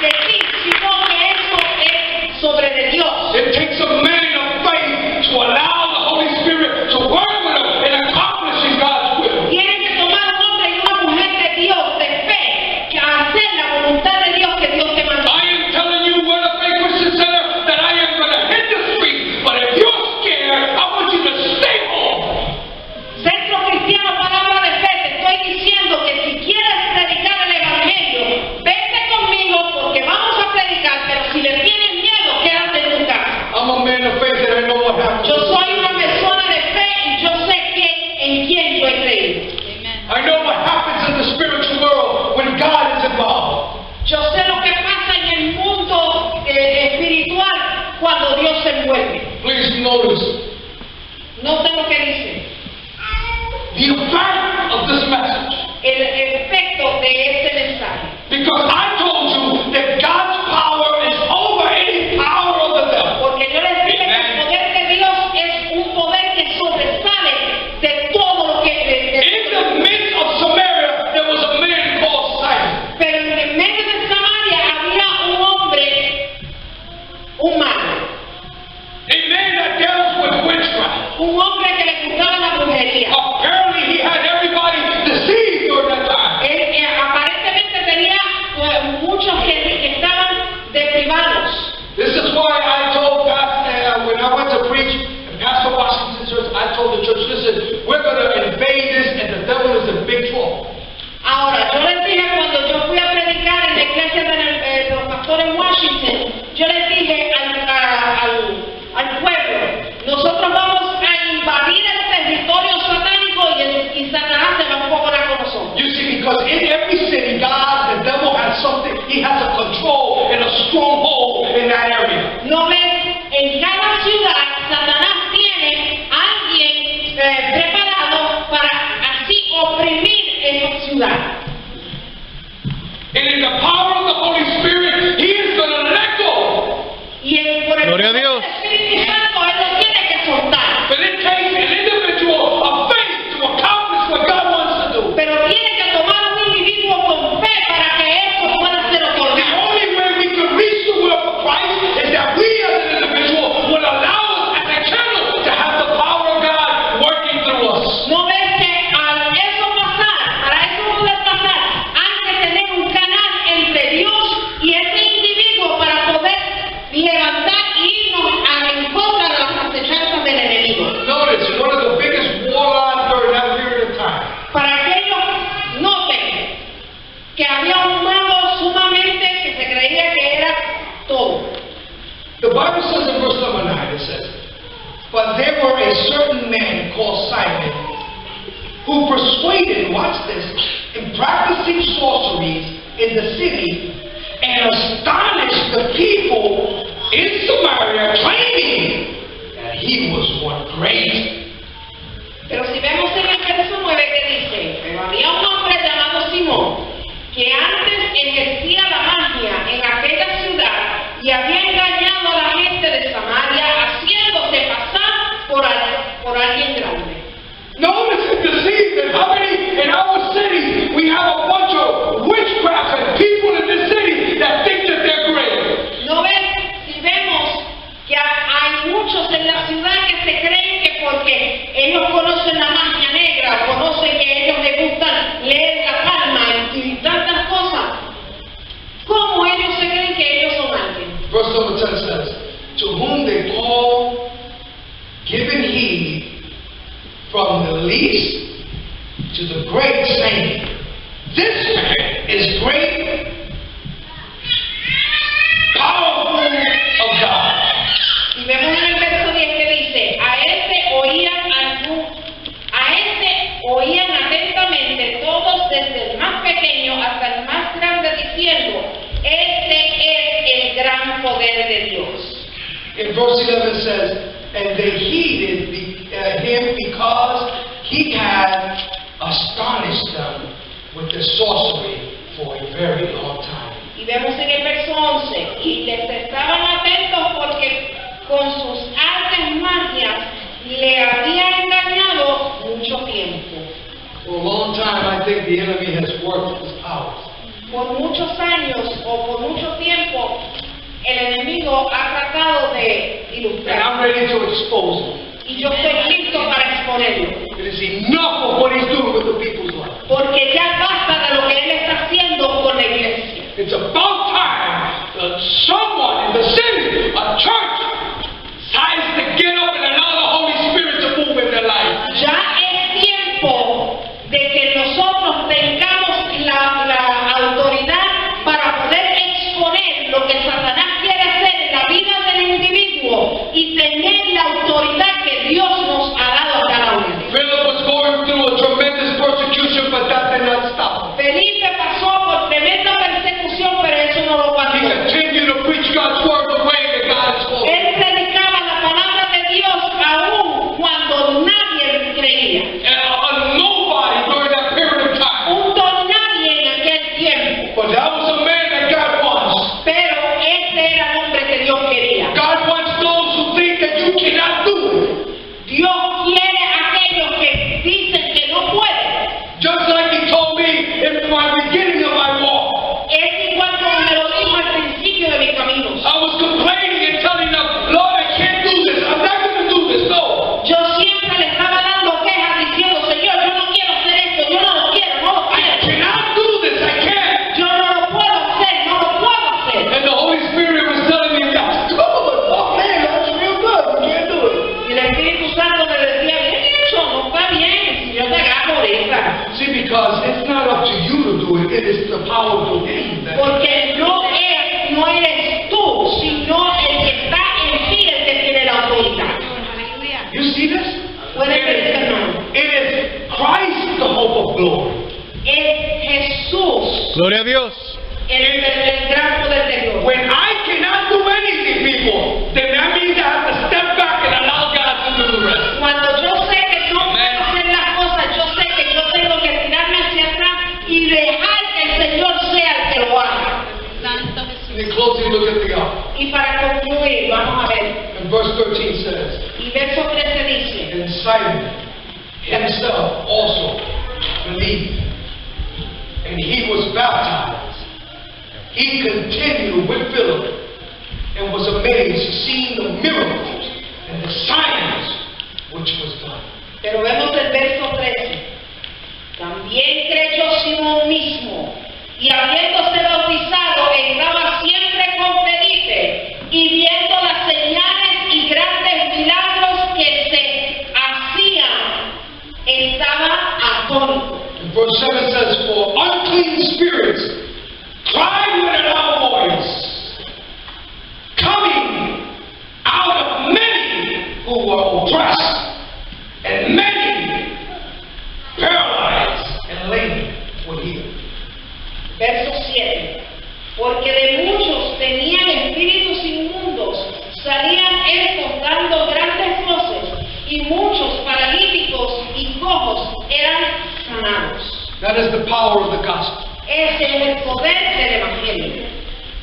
Speaker 2: de ti, sino que eso es sobre de Dios.
Speaker 3: It takes a man of faith to allow the Holy Spirit to work with him in accomplishing God's will.
Speaker 2: Tiene que tomar un hombre y una mujer de Dios, de fe, que hacer la voluntad de Dios que Dios te mandó.
Speaker 3: I am telling you, Word of Faith Christian Center, that I am going to hit the street. But if you're scared, I want you to stay home.
Speaker 2: Centro Cristiano Palabra de Fe, te estoy diciendo que si quieres predicar el evangelio, vete conmigo porque vamos a predicar, pero si le tienes miedo, quédate en tu casa.
Speaker 3: I'm a man of faith and I know what happens.
Speaker 2: Yo soy una persona de fe y yo sé en quién yo he creído.
Speaker 3: I know what happens in the spiritual world when God is involved.
Speaker 2: Yo sé lo que pasa en el mundo espiritual cuando Dios se envuelve.
Speaker 3: Please notice
Speaker 2: Noten lo que dice.
Speaker 3: the effect of this message.
Speaker 2: El efecto de este mensaje.
Speaker 3: Because I told you that God's power is over any power of the devil.
Speaker 2: Porque yo les dije que el poder de Dios es un poder que sobresale de todo lo que...
Speaker 3: In the midst of Samaria, there was a man called Simon.
Speaker 2: Pero en el medio de Samaria había un hombre, un mago,
Speaker 3: A man that deals with witchcraft.
Speaker 2: un hombre que le gustaba la brujería.
Speaker 3: Apparently, he had everybody deceived during that time.
Speaker 2: Él aparentemente tenía muchos que estaban deprivados.
Speaker 3: This is why I told when I went to preach in Pastor Washington's church, I told the church, listen, we're going to invade this and the devil is in big trouble.
Speaker 2: Ahora, yo les dije cuando yo fui a predicar en la iglesia de los pastores en Washington, yo les dije al pueblo, nosotros vamos a invadir el territorio satánico y el
Speaker 3: stronghold in that area.
Speaker 2: ¿No ves? En cada ciudad, Satanás tiene a alguien preparado para así oprimir esa ciudad.
Speaker 3: And in the power of the Holy Spirit, He is going to let go.
Speaker 2: Y por el
Speaker 4: Gloria a
Speaker 2: poder
Speaker 4: Dios.
Speaker 2: del Espíritu Santo, Él lo tiene que soltar.
Speaker 3: But it takes an individual of faith to accomplish what God wants to do.
Speaker 2: Pero tiene que tomar un individuo con fe para que eso pueda ser
Speaker 3: The
Speaker 2: otorgado.
Speaker 3: only way we can reach the will of Christ is that we as an individual will allow us as a channel to have the power of God working through us.
Speaker 2: ¿No ves que al eso pasar, para eso poder pasar, hay que tener un canal entre Dios y ese individuo para poder levantar y irnos en contra de las acechanzas del enemigo?
Speaker 3: Notice, one of the biggest war lines during that period of time
Speaker 2: Para que ellos noten que había un mago sumamente que se creía que era todo.
Speaker 1: The Bible says in verse number 9, it says, "But there were a certain man called Simon, who persuaded," watch this, "in practicing sorceries in the city, and astonished the people in Samaria, claiming that he was one great."
Speaker 2: Pero si vemos en el verso 9 que dice, pero había un hombre llamado Simón, que antes ejercía la magia en aquella ciudad y había engañado a la gente de Samaria, haciéndose pasar por alguien grande.
Speaker 3: Notice in the season how many in our city we have a bunch of witchcraft and people in this city that think that they're great.
Speaker 2: ¿No ves? Si vemos que hay muchos en la ciudad que se creen que porque ellos conocen la magia negra, conocen que ellos les gustan leer la palma y tantas cosas, ¿cómo ellos se creen que ellos son alguien?
Speaker 1: Verse number 10 says, "To whom they call, giving heed, from the least to the great, saying, This man is great, powerful of God."
Speaker 2: Y vemos en el verso 10 que dice, a este oían atentamente todos desde el más pequeño hasta el más grande diciendo, este es el gran poder de Dios.
Speaker 1: In verse 11 says, "And they heeded him because he had astonished them with the sorcery for a very long time."
Speaker 2: Y vemos en el verso 11, y les estaban atentos porque con sus artes magias le había engañado mucho tiempo.
Speaker 1: For a long time, I think the enemy has worked his powers.
Speaker 2: Por muchos años o por mucho tiempo, el enemigo ha tratado de
Speaker 1: And
Speaker 2: ilustrar.
Speaker 1: I'm ready to expose him.
Speaker 2: Y yo estoy listo para exponerlo.
Speaker 1: It is enough of what he's doing with the people's life.
Speaker 2: Porque ya basta de lo que él está haciendo con la iglesia.
Speaker 1: It's about time that someone in the city, a church, decides to get up and allow the Holy Spirit to move in their life.
Speaker 2: Ya es tiempo de que nosotros tengamos la autoridad para poder exponer lo que Satanás quiere hacer en la vida del individuo y tener la autoridad que Dios nos ha dado a cada uno.
Speaker 1: Philip was going through a tremendous persecution, but that did not stop him.
Speaker 2: Felipe pasó por tremenda persecución, pero eso no lo
Speaker 1: He
Speaker 2: aguantó.
Speaker 1: continued to preach God's word the way that God has spoken.
Speaker 2: Él predicaba la palabra de Dios aún cuando nadie creía.
Speaker 1: A nobody during that period of time.
Speaker 2: Un don nadie en aquel tiempo.
Speaker 1: But that was a man that God wants.
Speaker 2: Pero ese era el hombre que Dios quería.
Speaker 1: God wants those who think that you cannot do it.
Speaker 2: Dios quiere a aquellos que dicen que no pueden.
Speaker 1: Just like he told me in my beginning of my walk.
Speaker 2: Es igual como me lo dijo al principio de mi camino.
Speaker 1: I was complaining and telling them, Lord, I can't do this. I'm not going to do this. No.
Speaker 2: Yo siempre le estaba dando quejas diciendo, Señor, yo no quiero hacer esto, yo no lo quiero, no lo
Speaker 1: I
Speaker 2: quiero.
Speaker 1: cannot do this. I can't.
Speaker 2: Yo no lo puedo hacer, no lo puedo hacer.
Speaker 1: And the Holy Spirit was telling me, that's good. Oh, man, that's real good. You can't do it.
Speaker 2: Y el Espíritu Santo me decía, bien hecho, no está bien, si yo te agarro ahorita.
Speaker 1: See, because it's not up to you to do it. It is the power of him.
Speaker 2: Porque no eres tú, sino el que está en ti el que tiene la autoridad.
Speaker 1: You see this?
Speaker 2: Puede ver ese hermano.
Speaker 1: It is Christ, the hope of glory.
Speaker 2: Es Jesús
Speaker 4: Gloria a Dios.
Speaker 2: el gran poder de Dios.
Speaker 3: When I cannot do anything, people, then that means I have to step back and allow God to do the rest.
Speaker 2: Cuando yo sé que no puedo hacer las cosas, yo sé que yo tengo que tirarme hacia atrás y dejar que el Señor sea el que lo haga.
Speaker 3: In closing, look at the hour.
Speaker 2: Y para concluir, vamos a ver,
Speaker 3: And verse 13 says,
Speaker 2: y verso 13 dice,
Speaker 3: and Simon himself also believed, and he was baptized. He continued with Philip and was amazed, seeing the miracles and the signs which was done.
Speaker 2: pero vemos el verso 13. También creyó Simón mismo, y habiéndose bautizado, estaba siempre con Felipe, y viendo las señales y grandes milagros que se hacían, estaba atónito.
Speaker 3: And verse 7 says, for unclean spirits cried with a loud voice, coming out of many who were oppressed, and many paralyzed and lame were healed.
Speaker 2: Verso 7. Porque de muchos tenían espíritus inmundos, salían estos dando grandes voces, y muchos paralíticos y cojos eran sanados.
Speaker 3: That is the power of the gospel.
Speaker 2: Ese es el poder del Evangelio.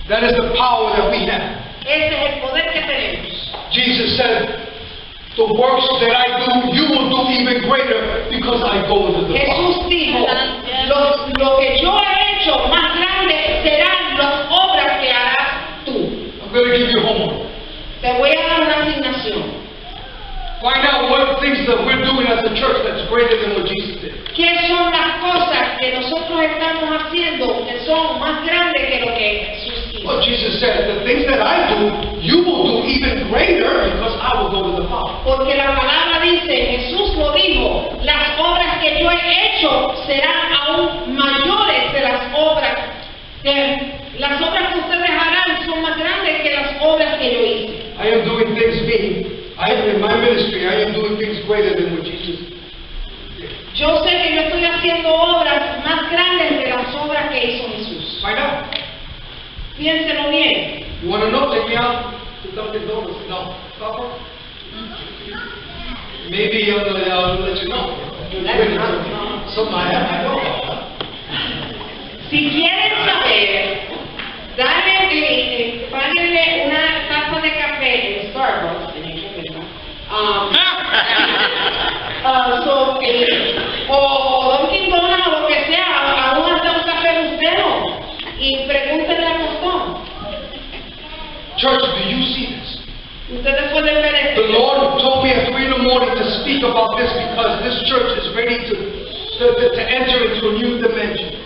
Speaker 3: That is the power that we have.
Speaker 2: Ese es el poder que tenemos.
Speaker 3: Jesus said, the works that I do, you will do even greater because I go to the Father.
Speaker 2: Jesús dijo, lo que yo he hecho más grande serán las obras que harás tú.
Speaker 3: I'm going to give you homework.
Speaker 2: Te voy a dar una asignación.
Speaker 3: Find out what are things that we're doing as a church that's greater than what Jesus did.
Speaker 2: ¿Qué son las cosas que nosotros estamos haciendo que son más grandes que lo que Jesús hizo?
Speaker 3: Well, Jesus said, the things that I do, you will do even greater because I will go to the Father.
Speaker 2: Porque la palabra dice, Jesús lo dijo, las obras que yo he hecho serán aún mayores de las obras que ustedes harán son más grandes que las obras que yo hice.
Speaker 3: I am doing things in my ministry, I am doing things greater than what Jesus did.
Speaker 2: Yo sé que yo estoy haciendo obras más grandes de las obras que hizo Jesús.
Speaker 3: Find out.
Speaker 2: Piénselo bien.
Speaker 3: You want to know? Take me out to Dunkin' Donuts. No. Supper? Maybe I'll let you know. Something I know about.
Speaker 2: Si quieren saber, páguenle una taza de café en Starbucks, o Dunkin' Donuts o lo que sea, aún hasta un café bustero, y pregúntenle al postón.
Speaker 3: Church, do you see this?
Speaker 2: Ustedes pueden ver
Speaker 3: The
Speaker 2: esto.
Speaker 3: Lord told me at 3 in the morning to speak about this because this church is ready to enter into a new dimension.